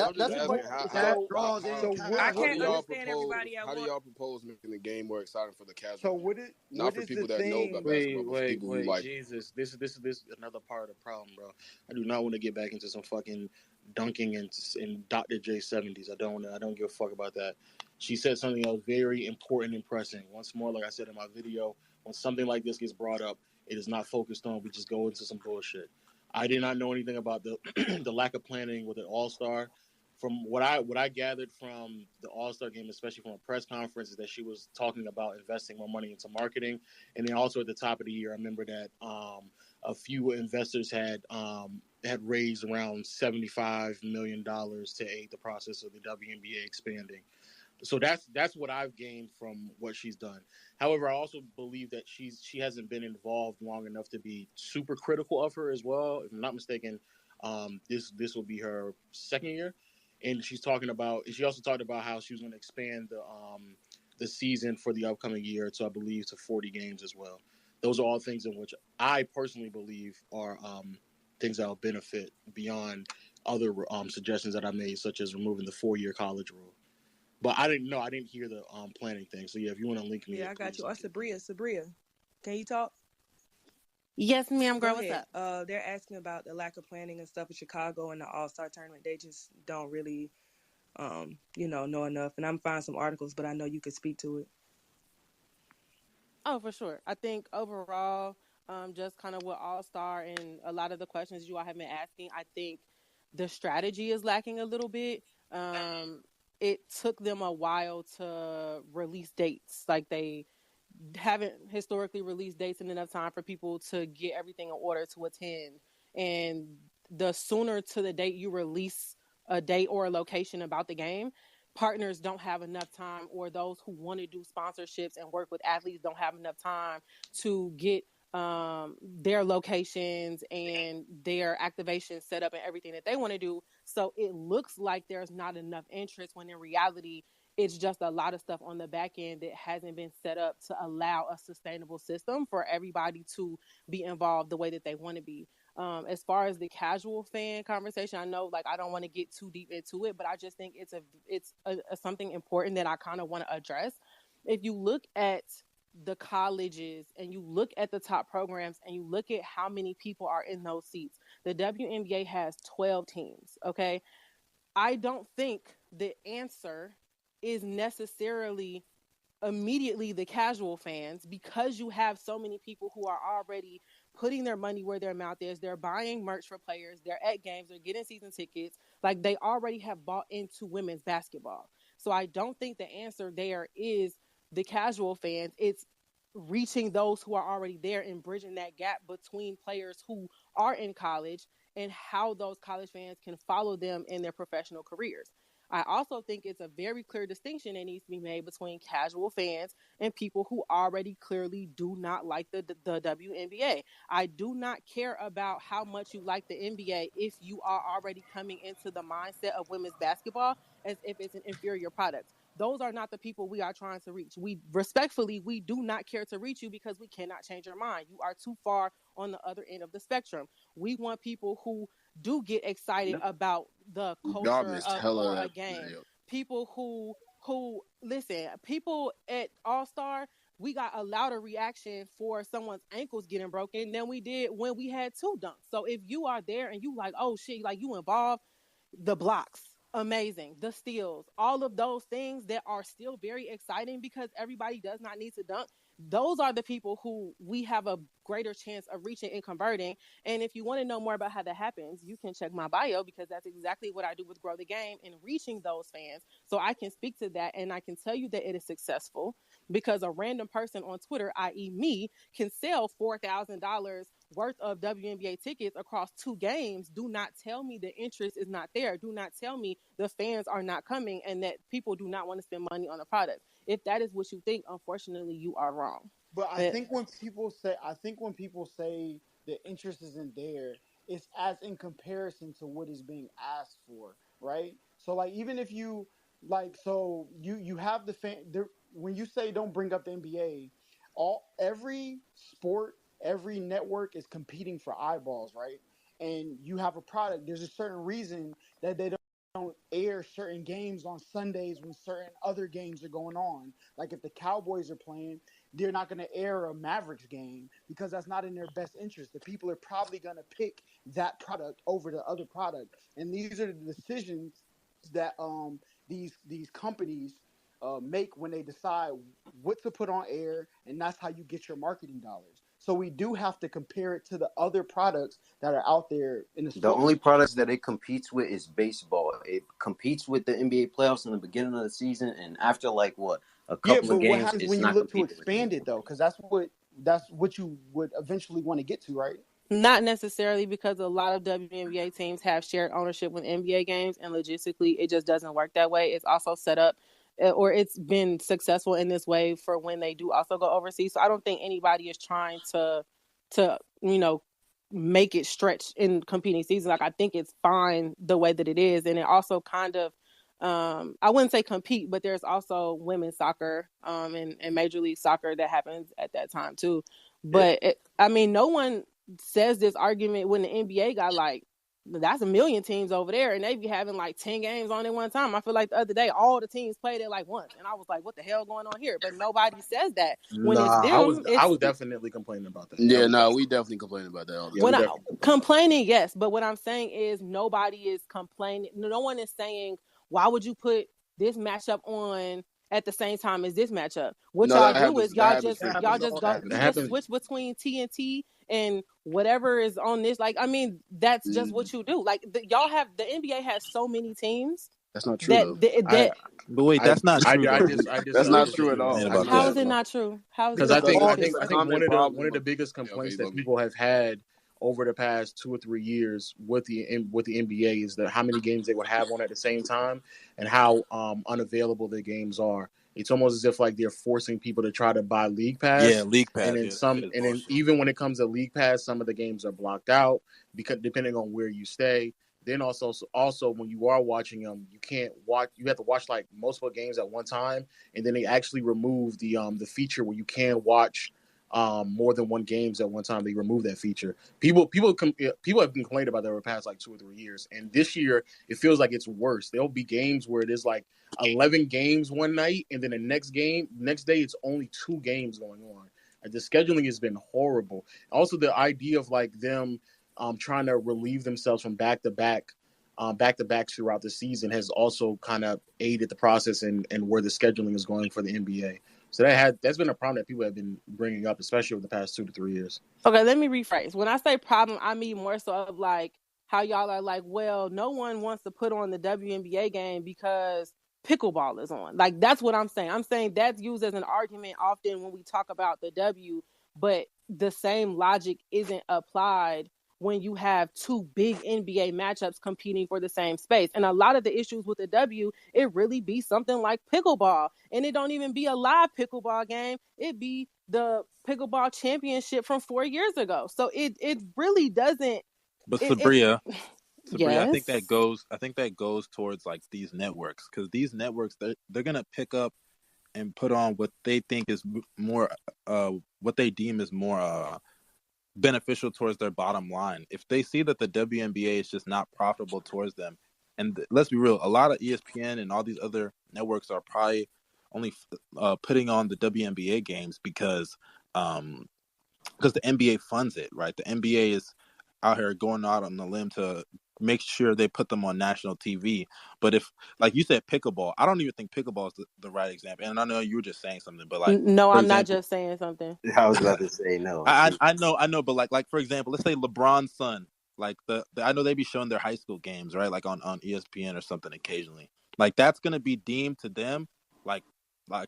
S9: understand everybody at
S10: How do y'all propose making the game more exciting for the casual?
S4: So what is
S10: not for people that know about basketball, but people who like.
S5: Jesus, this is another part of the problem, bro. I do not want to get back into some fucking dunking in Dr. J 70s. I don't give a fuck about that. She said something that was very important and pressing. Once more, like I said in my video, when something like this gets brought up, it is not focused on. We just go into some bullshit. I did not know anything about the the lack of planning with an All-Star. From what I gathered from the All-Star game, especially from a press conference, is that she was talking about investing more money into marketing. And then also at the top of the year, I remember that a few investors had raised around $75 million to aid the process of the WNBA expanding. So that's what I've gained from what she's done. However, I also believe that she hasn't been involved long enough to be super critical of her as well. If I'm not mistaken, this will be her second year, and she also talked about how she was going to expand the season for the upcoming year to, I believe, to 40 games as well. those are all things in which I personally believe are things that will benefit beyond other suggestions that I made, such as removing the 4-year college rule. But I didn't hear the planning thing. So yeah, if you want to link me,
S9: I got you. Or Sabria, can you talk?
S12: Yes, ma'am, girl. What's up?
S9: They're asking about the lack of planning and stuff in Chicago and the All-Star tournament. They just don't really, know enough. And I'm finding some articles, but I know you could speak to it.
S12: Oh, for sure. I think overall, just kind of with All-Star and a lot of the questions you all have been asking, I think the strategy is lacking a little bit. It took them a while to release dates. Like, they haven't historically released dates in enough time for people to get everything in order to attend. And the sooner to the date you release a date or a location about the game, partners don't have enough time, or those who want to do sponsorships and work with athletes don't have enough time to get their locations and their activations set up and everything that they want to do. So it looks like there's not enough interest, when in reality it's just a lot of stuff on the back end that hasn't been set up to allow a sustainable system for everybody to be involved the way that they want to be. As far as the casual fan conversation, I know, like, I don't want to get too deep into it, but I just think it's something important that I kind of want to address. If you look at the colleges and you look at the top programs and you look at how many people are in those seats, the WNBA has 12 teams. Okay. I don't think the answer is necessarily immediately the casual fans, because you have so many people who are already putting their money where their mouth is. They're buying merch for players. They're at games. They're getting season tickets. Like, they already have bought into women's basketball. So I don't think the answer there is the casual fans. It's reaching those who are already there and bridging that gap between players who are in college and how those college fans can follow them in their professional careers. I also think it's a very clear distinction that needs to be made between casual fans and people who already clearly do not like the WNBA. I do not care about how much you like the NBA if you are already coming into the mindset of women's basketball as if it's an inferior product. Those are not the people we are trying to reach. We do not care to reach you because we cannot change your mind. You are too far on the other end of the spectrum. We want people who do get excited about the culture of a game. People who listen, people at All-Star, we got a louder reaction for someone's ankles getting broken than we did when we had 2 dunks. So if you are there and you like, oh shit, like, you involved, the blocks, amazing, the steals, all of those things that are still very exciting because everybody does not need to dunk. Those are the people who we have a greater chance of reaching and converting. And if you want to know more about how that happens, you can check my bio, because that's exactly what I do with Grow the Game and reaching those fans. So I can speak to that, and I can tell you that it is successful, because a random person on Twitter, i.e. me, can sell $4,000 worth of WNBA tickets across 2 games. Do not tell me the interest is not there. Do not tell me the fans are not coming and that people do not want to spend money on a product. If that is what you think, unfortunately, you are wrong.
S2: But I think when people say the interest isn't there, it's as in comparison to what is being asked for, right? So, like, even if you you have the fan there, when you say don't bring up the NBA, every sport, every network is competing for eyeballs, right? And you have a product. There's a certain reason that they don't air certain games on Sundays when certain other games are going on. Like, if the Cowboys are playing, they're not going to air a Mavericks game because that's not in their best interest. The people are probably going to pick that product over the other product. And these are the decisions that these companies make when they decide what to put on air, and that's how you get your marketing dollars. So we do have to compare it to the other products that are out there in the sport.
S3: The only products that it competes with is baseball. It competes with the NBA playoffs in the beginning of the season, and after a couple of games,
S2: what happens when you look to expand it, though? Because that's what you would eventually want to get to, right?
S12: Not necessarily, because a lot of WNBA teams have shared ownership with NBA games, and logistically, it just doesn't work that way. It's also set up, or it's been successful in this way for when they do also go overseas. So I don't think anybody is trying to make it stretch in competing seasons. Like, I think it's fine the way that it is, and it also kind of I wouldn't say compete, but there's also women's soccer and Major League Soccer that happens at that time too. But no one says this argument when the NBA got like, that's a million teams over there, and they be having like 10 games on at one time. I feel like the other day, all the teams played it like once, and I was like, "What the hell going on here?" But nobody says that when it's them.
S5: I was definitely complaining about that.
S10: Yeah, we definitely complaining about that.
S12: Yeah, complaining, yes, but what I'm saying is nobody is complaining. No one is saying, "Why would you put this matchup on at the same time as this matchup?" What y'all do is y'all just switch between TNT and whatever is on this. Like, I mean, that's just what you do. Like, the NBA has so many teams.
S10: That's not true.
S1: But wait, that's not true.
S10: That's not true at all.
S12: How is it not true?
S5: Because I think one of the biggest complaints that people have had over the past 2 or 3 years with the NBA is that how many games they would have on at the same time and how unavailable the games are. It's almost as if like they're forcing people to try to buy League Pass.
S1: Yeah, League Pass.
S5: And then even when it comes to League Pass, some of the games are blocked out because depending on where you stay. Then also when you are watching them, you have to watch like multiple games at one time, and then they actually remove the feature where you can watch more than one games at one time. They remove that feature. People have complained about that over the past like 2 or 3 years, and this year it feels like it's worse. There'll be games where it is like 11 games one night, and then the next day it's only 2 games going on. And the scheduling has been horrible. Also, the idea of like them trying to relieve themselves from back-to-backs throughout the season has also kind of aided the process and where the scheduling is going for the NBA. So that's been a problem that people have been bringing up, especially over the past 2 to 3 years.
S12: Okay, let me rephrase. When I say problem, I mean more so of like how y'all are like, well, no one wants to put on the WNBA game because pickleball is on. Like, that's what I'm saying. I'm saying that's used as an argument often when we talk about the W, but the same logic isn't applied when you have 2 big NBA matchups competing for the same space. And a lot of the issues with the W, it really be something like pickleball. And it don't even be a live pickleball game. It be the pickleball championship from 4 years ago. So it really doesn't.
S1: But Sabria,
S12: yes?
S1: I think that goes towards like these networks, because these networks, they're gonna pick up and put on what they think is more, what they deem is more beneficial towards their bottom line. If they see that the WNBA is just not profitable towards them, and let's be real, a lot of ESPN and all these other networks are probably only putting on the WNBA games because the NBA funds it, right? The NBA is out here going out on the limb to make sure they put them on national TV. But if, like you said, pickleball, I don't even think pickleball is the right example. And I know you were just saying something, but like,
S12: no, I'm not just saying something.
S3: I was about to say no.
S1: I know, but like for example, let's say LeBron's son, like the I know they be showing their high school games, right? Like on ESPN or something occasionally. Like that's gonna be deemed to them like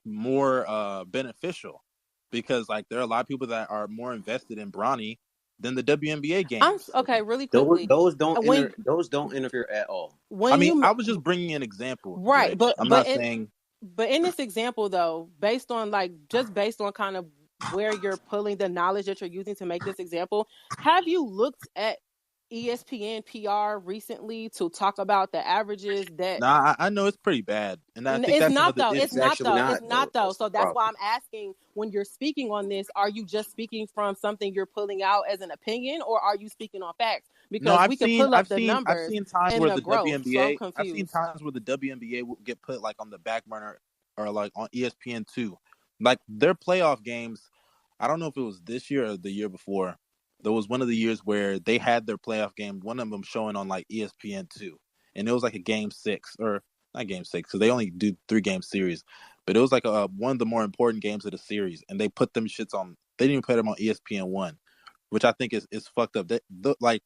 S1: more beneficial, because like there are a lot of people that are more invested in Bronny than the WNBA games.
S12: Okay, really quickly.
S3: Those don't interfere at all.
S1: I was just bringing an example,
S12: right? But
S1: I'm not saying.
S12: But in this example, though, based on kind of where you're pulling the knowledge that you're using to make this example, have you looked at ESPN PR recently to talk about the averages that?
S1: Nah, I know it's pretty bad, and I think
S12: it's not though. It's not though. So that's why I'm asking, when you're speaking on this, are you just speaking from something you're pulling out as an opinion, or are you speaking on facts? Because I've seen times where the WNBA will get put like on the back burner or like on ESPN2.
S1: Like their playoff games, I don't know if it was this year or the year before. There was one of the years where they had their playoff game, one of them showing on like ESPN2, and it was like a game 6, or not game 6 because they only do 3-game series, but it was like one of the more important games of the series, and they put them shits on. They didn't even put them on ESPN1, which I think is fucked up. Like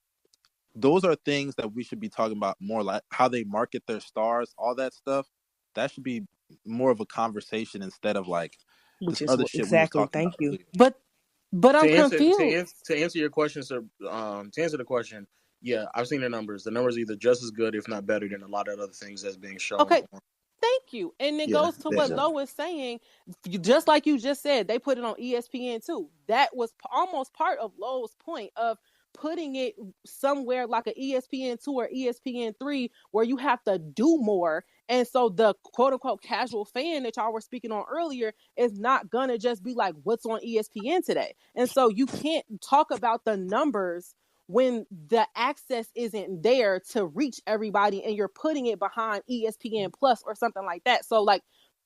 S1: those are things that we should be talking about more, like how they market their stars, all that stuff. That should be more of a conversation instead of like
S9: which is
S1: other shit.
S9: Exactly. Thank you.
S12: But I'm confused.
S5: To answer your question, sir, to answer the question, yeah, I've seen the numbers. The numbers are either just as good, if not better, than a lot of other things that's being shown.
S12: Okay, thank you. And it goes to what Lo was saying. Just like you just said, they put it on ESPN too. That was almost part of Lo's point of putting it somewhere like an ESPN2 or ESPN3 where you have to do more. And so the quote unquote casual fan that y'all were speaking on earlier is not going to just be like, what's on ESPN today? And so you can't talk about the numbers when the access isn't there to reach everybody and you're putting it behind ESPN Plus or something like that. So like,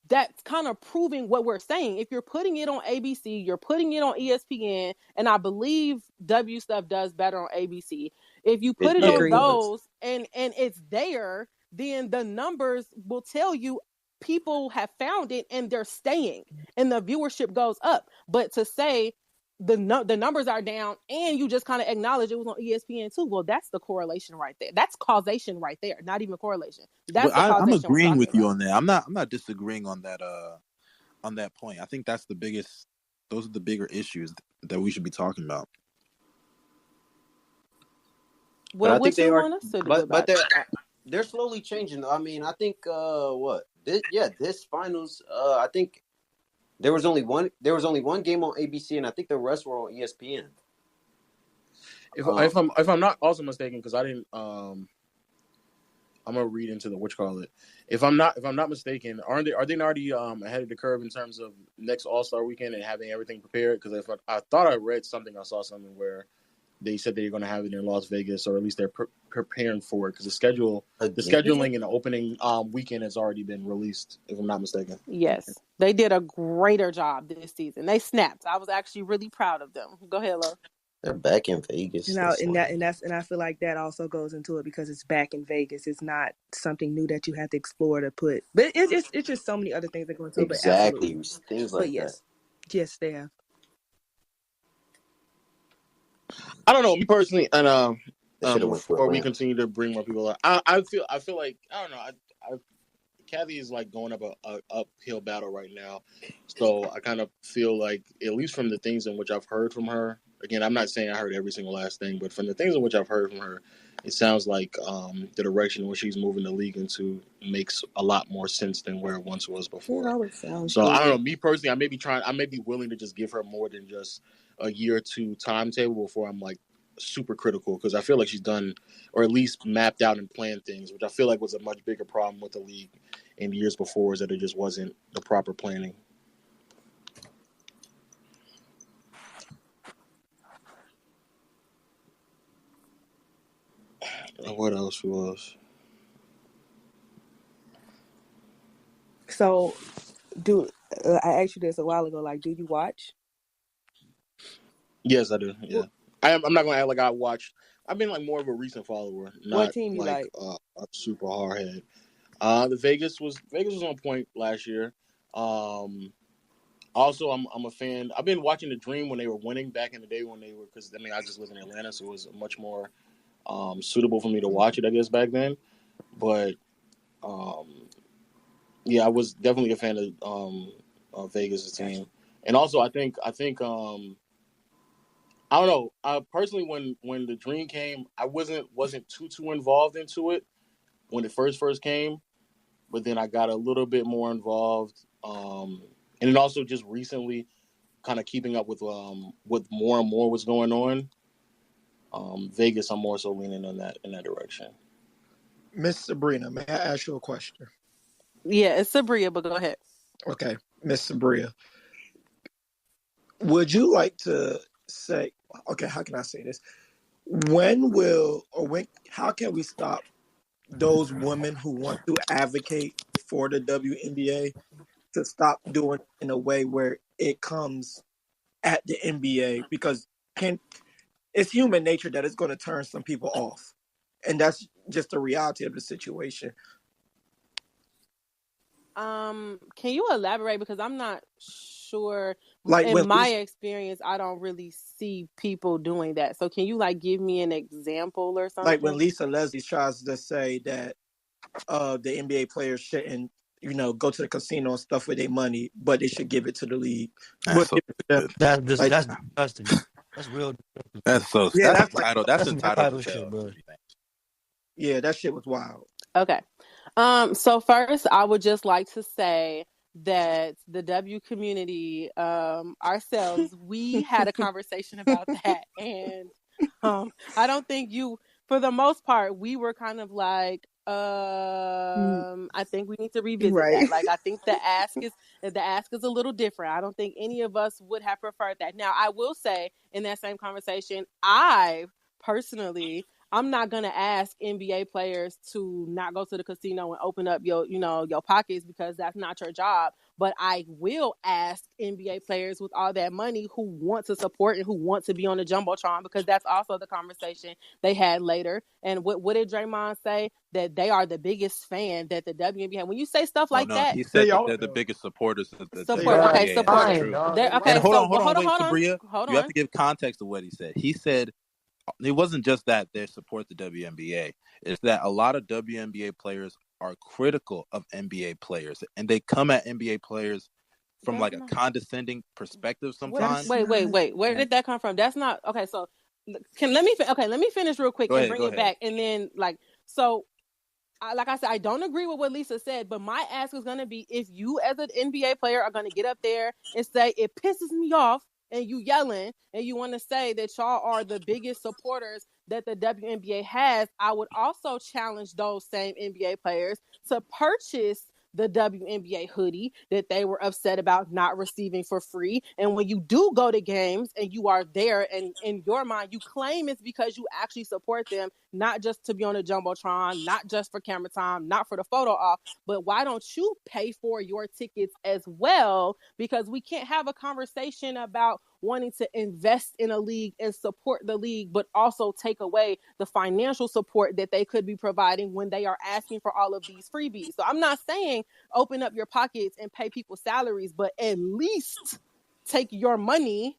S12: that's kind of proving what we're saying. If you're putting it on ABC, you're putting it on ESPN, and I believe W Stuff does better on ABC. If you put it on those and it's there, then the numbers will tell you people have found it and they're staying and the viewership goes up. But to say the numbers are down and you just kind of acknowledge it was on ESPN too, well, that's the correlation right there. That's causation right there, not even correlation. That's the causation.
S1: I'm agreeing with you on that. I'm not disagreeing on that point. I think that's those are the bigger issues that we should be talking about.
S3: Well, what you want us to do about it? They're slowly changing. I mean, I think this finals, I think there was only one game on ABC, and I think the rest were on ESPN.
S5: If I'm not also mistaken, because I didn't I'm gonna read into the If I'm not mistaken, are they already ahead of the curve in terms of next All-Star weekend and having everything prepared? Because I thought I read something, I saw something where they said they're going to have it in Las Vegas, or at least they're preparing for it, because the scheduling and the opening weekend has already been released, if I'm not mistaken.
S12: Yes, they did a greater job this season. They snapped. I was actually really proud of them. Go ahead, Lo.
S3: They're back in Vegas.
S9: And I feel like that also goes into it because it's back in Vegas. It's not something new that you have to explore to put. But it's just so many other things that go into it.
S3: Exactly, things like
S9: that. Yes, they have.
S5: I don't know, me personally, and before we continue to bring more people up, I feel like, I don't know, Kathy is like going up a uphill battle right now, so I kind of feel like, at least from the things in which I've heard from her, again, I'm not saying I heard every single last thing, but from the things in which I've heard from her, it sounds like the direction where she's moving the league into makes a lot more sense than where it once was before. So I don't know, me personally, I may be willing to just give her more than just a year or two timetable before I'm like super critical, because I feel like she's done, or at least mapped out and planned things, which I feel like was a much bigger problem with the league in years before, is that it just wasn't the proper planning. What else was?
S9: So, I asked you this a while ago, like, do you watch?
S5: Yes, I do. Yeah, I'm not gonna act like I watched. I've been like more of a recent follower, not
S9: what team you like?
S5: A super hard head. The Vegas was on point last year. Also, I'm a fan. I've been watching the Dream when they were winning back in the day, because I just live in Atlanta, so it was much more suitable for me to watch it, I guess, back then. But I was definitely a fan of Vegas' team, and also I think I don't know. Personally, when the Dream came, I wasn't too involved into it when it first came, but then I got a little bit more involved, and then also just recently, kind of keeping up with more and more was going on. Vegas, I'm more so leaning in that direction.
S4: Miss Sabrina, may I ask you a question?
S12: Yeah, it's Sabria, but go ahead.
S4: Okay, Miss Sabria, would you like to say? Okay, how can I say this? How can we stop those women who want to advocate for the WNBA to stop doing it in a way where it comes at the NBA? Because it's human nature that it's going to turn some people off. And that's just the reality of the situation.
S12: Can you elaborate? Because I'm not sure. Like, in my experience, I don't really see people doing that. So can you give me an example or something?
S4: Like when Lisa Leslie tries to say that the NBA players shouldn't, go to the casino and stuff with their money, but they should give it to the league.
S13: That's disgusting. That's real.
S1: That's entitled. That's entitled
S13: shit, bro.
S4: Yeah, that shit was wild.
S12: Okay. So first, I would just like to say that the W community, ourselves, we had a conversation about that, and I don't think for the most part, we were kind of like, I think we need to revisit that. Like, I think the ask is a little different. I don't think any of us would have preferred that. Now, I will say in that same conversation, I'm not going to ask NBA players to not go to the casino and open up your pockets, because that's not your job. But I will ask NBA players with all that money who want to support and who want to be on the Jumbotron, because that's also the conversation they had later. And what did Draymond say? That they are the biggest fan that the WNBA. When you say stuff like that,
S1: he said that they're the biggest supporters of the
S12: WNBA. Okay, supporters.
S1: And hold on, wait, Sabria. You have to give context to what he said. He said it wasn't just that they support the WNBA. It's that a lot of WNBA players are critical of NBA players, and they come at NBA players from like a condescending perspective sometimes.
S12: Wait. Where did that come from? That's not okay. So let me finish real quick and bring it back, and then like I said, I don't agree with what Lisa said, but my ask is going to be, if you as an NBA player are going to get up there and say, it pisses me off, and you yelling, and you want to say that y'all are the biggest supporters that the WNBA has, I would also challenge those same NBA players to purchase the WNBA hoodie that they were upset about not receiving for free. And when you do go to games and you are there, and in your mind you claim it's because you actually support them, not just to be on the Jumbotron, not just for camera time, not for the photo op, but why don't you pay for your tickets as well? Because we can't have a conversation about wanting to invest in a league and support the league, but also take away the financial support that they could be providing when they are asking for all of these freebies. So I'm not saying open up your pockets and pay people salaries, but at least take your money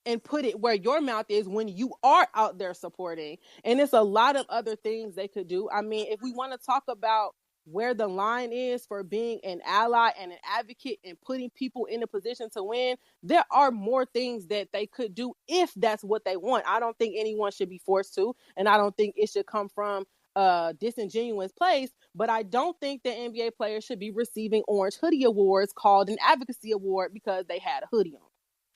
S12: and put it where your mouth is when you are out there supporting. And it's a lot of other things they could do. I mean, if we want to talk about where the line is for being an ally and an advocate and putting people in a position to win, there are more things that they could do if that's what they want. I don't think anyone should be forced to, and I don't think it should come from a disingenuous place, but I don't think that NBA players should be receiving orange hoodie awards called an advocacy award because they had a hoodie on.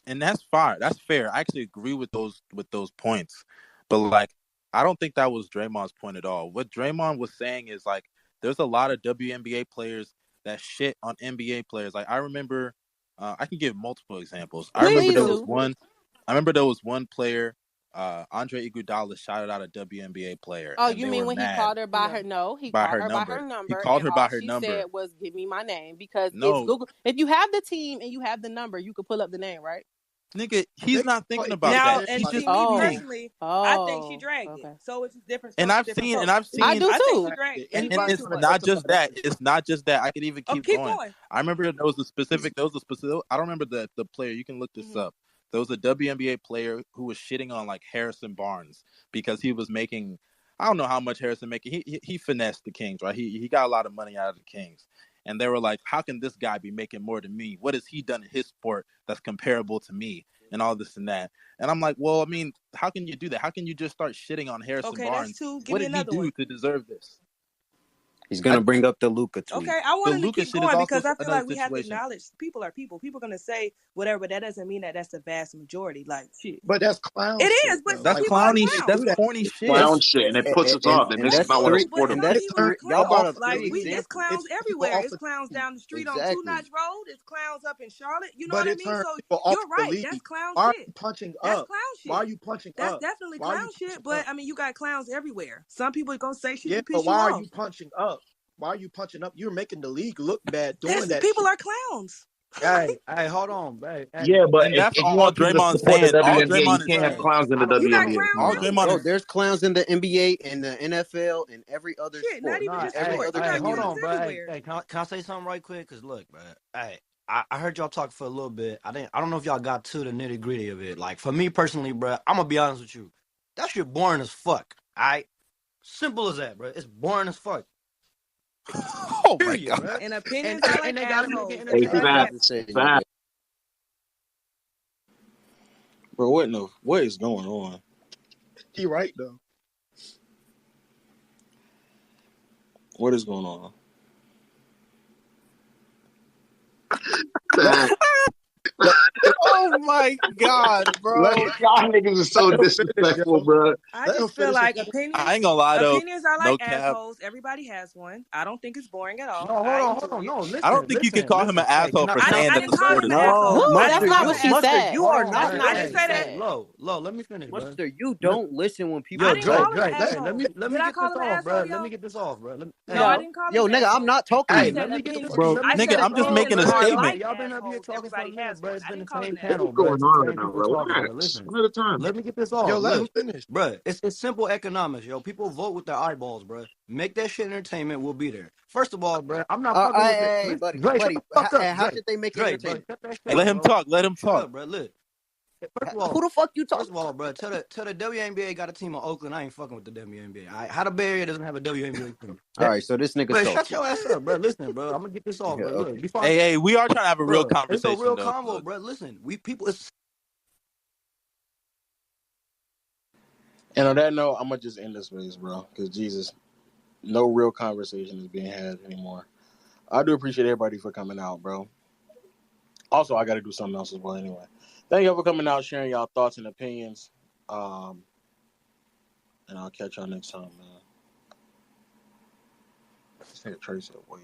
S1: And that's fine. That's fair. I actually agree with those points. But like, I don't think that was Draymond's point at all. What Draymond was saying is like, there's a lot of WNBA players that shit on NBA players. Like, I remember, I can give multiple examples. I remember there was one player, Andre Iguodala, shouted out a WNBA player.
S12: Oh, you mean when he called her by her? No, he called her by her number.
S1: He called her by her number.
S12: She said was, "Give me my name," because it's Google. If you have the team and you have the number, you could pull up the name, right?
S1: Nigga, he's not thinking about that.
S9: And
S1: he's just
S9: personally, I think she dragged it. So it's different.
S1: And I've seen.
S12: I do too.
S1: And it's not just that. It's not just that. I could even keep going. I remember there was a specific. I don't remember the player. You can look this up. There was a WNBA player who was shitting on like Harrison Barnes because he was making. I don't know how much Harrison making. He finessed the Kings, right? He got a lot of money out of the Kings. And they were like, how can this guy be making more than me? What has he done in his sport that's comparable to me? And all this and that. And I'm like, well, I mean, how can you do that? How can you just start shitting on Harrison Barnes? What did he do to deserve this?
S3: He's going to bring up the Luka tweet.
S9: Okay, I wanted to keep going because I feel like we have to acknowledge people are people. People are going to say whatever, but that doesn't mean that that's the vast majority. Like, shit.
S4: But that's clown
S9: It
S4: shit,
S9: is, but
S1: that's clowny shit. That's corny shit.
S11: Clown shit, and it puts us off. And this is not what I support.
S3: Y'all brought up
S9: it's clowns everywhere. It's clowns down the street on Two Notch Road. It's clowns up in Charlotte. You know what I mean? So you're right. That's clown shit.
S4: Why are you punching up?
S9: That's clown shit.
S4: Why are you punching up?
S9: That's definitely clown shit. But I mean, you got clowns everywhere. Some people are gonna say shit to piss
S4: but
S9: you
S4: why
S9: off.
S4: are you punching up? Why are you punching up? You're making the league look bad doing that.
S9: People are clowns.
S13: Hey, hold on, hey.
S11: Yeah, but if you want
S1: Draymond saying,
S11: you can't have clowns in the WNBA.
S3: There's clowns in the NBA and the NFL and every other sport.
S9: Not even just
S13: hold on, bro. Hey, can I say something right quick? Because look, bro. Hey, I heard y'all talk for a little bit. I don't know if y'all got to the nitty gritty of it. Like for me personally, bro, I'm gonna be honest with you. That shit boring as fuck. Alright, simple as that, bro. It's boring as fuck.
S1: Oh my God.
S9: Bro. And opinions are like assholes.
S5: Bro, what is going on?
S4: He right though.
S5: What is going on?
S1: Oh my my god, bro!
S11: Y'all niggas are so disrespectful, bro.
S9: I just feel like opinions.
S1: I ain't gonna lie though.
S9: Opinions are
S1: No
S9: like
S1: cap.
S9: assholes. Everybody has one. I don't think it's boring at all.
S13: No, hold on. No, listen.
S1: I don't think you can call him an
S13: Hey,
S1: asshole for
S9: I
S1: saying that
S9: didn't
S1: the
S9: call
S1: sport
S9: him
S1: is
S9: an asshole.
S3: No,
S12: Woo, that's
S3: Mustard,
S12: not what she
S3: Mustard,
S12: said.
S3: you are
S13: on,
S3: not.
S12: That's not
S9: I
S12: what
S9: didn't
S12: she
S9: say that.
S12: said.
S13: Low, let me finish, bro.
S3: Mustard, you don't listen when people
S13: Yo,
S9: I didn't call
S13: Drake,
S9: him an asshole.
S13: let me
S9: Did I
S13: get
S9: call
S13: this
S9: him an
S13: off,
S9: asshole,
S13: bro.
S9: yo?
S13: Let me get this off, bro.
S9: No, I didn't call him an
S3: nigga,
S9: asshole.
S3: I'm not talking
S9: I
S3: to you.
S9: said
S13: Let me get
S9: opinions.
S13: this.
S1: Bro,
S13: Let me
S1: nigga,
S13: get
S1: I'm just making a
S9: are
S1: statement.
S9: like
S13: Y'all been up here
S9: assholes.
S13: talking for a
S9: Everybody
S13: minute,
S9: has
S13: bro.
S9: one.
S13: It's
S9: I
S13: been the
S9: didn't call him
S13: same
S9: an
S13: panel,
S9: asshole.
S13: bro.
S11: What's
S13: It's the
S11: going on
S13: same
S11: now,
S13: people
S11: bro?
S13: talking, bro.
S11: Relax.
S13: Listen,
S11: One at a time.
S13: let me get this off.
S8: Yo, let him
S13: Look,
S8: finish.
S13: bro, it's simple economics, yo. People vote with their eyeballs, bro. Make that shit entertainment. We'll be there. First of all, bro, I'm not fucking with
S3: Hey,
S13: it.
S3: buddy,
S13: Drake, shut
S3: buddy,
S13: the fuck up,
S3: how should they make it
S13: Drake, bro,
S3: entertainment?
S13: shut that shit
S1: Hey, let
S13: up,
S1: him
S13: bro.
S1: talk. Let him
S13: Shut
S1: talk.
S13: up, bro. Look. First of all,
S3: Who the fuck you talking?
S13: First of all, bro, tell the WNBA got a team in Oakland. I ain't fucking with the WNBA. How the Bay Area doesn't have a WNBA team?
S3: All right, so this nigga
S13: Bro,
S3: salty.
S13: shut your ass up, bro. Listen, bro, I'm gonna get this off,
S3: Yeah,
S13: bro. Look,
S3: okay.
S13: before
S1: Hey, we are trying to have a real
S13: bro, it's a
S1: conversation
S13: real
S1: though.
S13: convo, bro. Listen, we people.
S5: And on that note, I'm gonna just end this space, bro. Because Jesus, no real conversation is being had anymore. I do appreciate everybody for coming out, bro. Also, I got to do something else as well. Anyway, thank y'all for coming out, sharing y'all thoughts and opinions. And I'll catch y'all next time, man. This nigga Tracy, wait.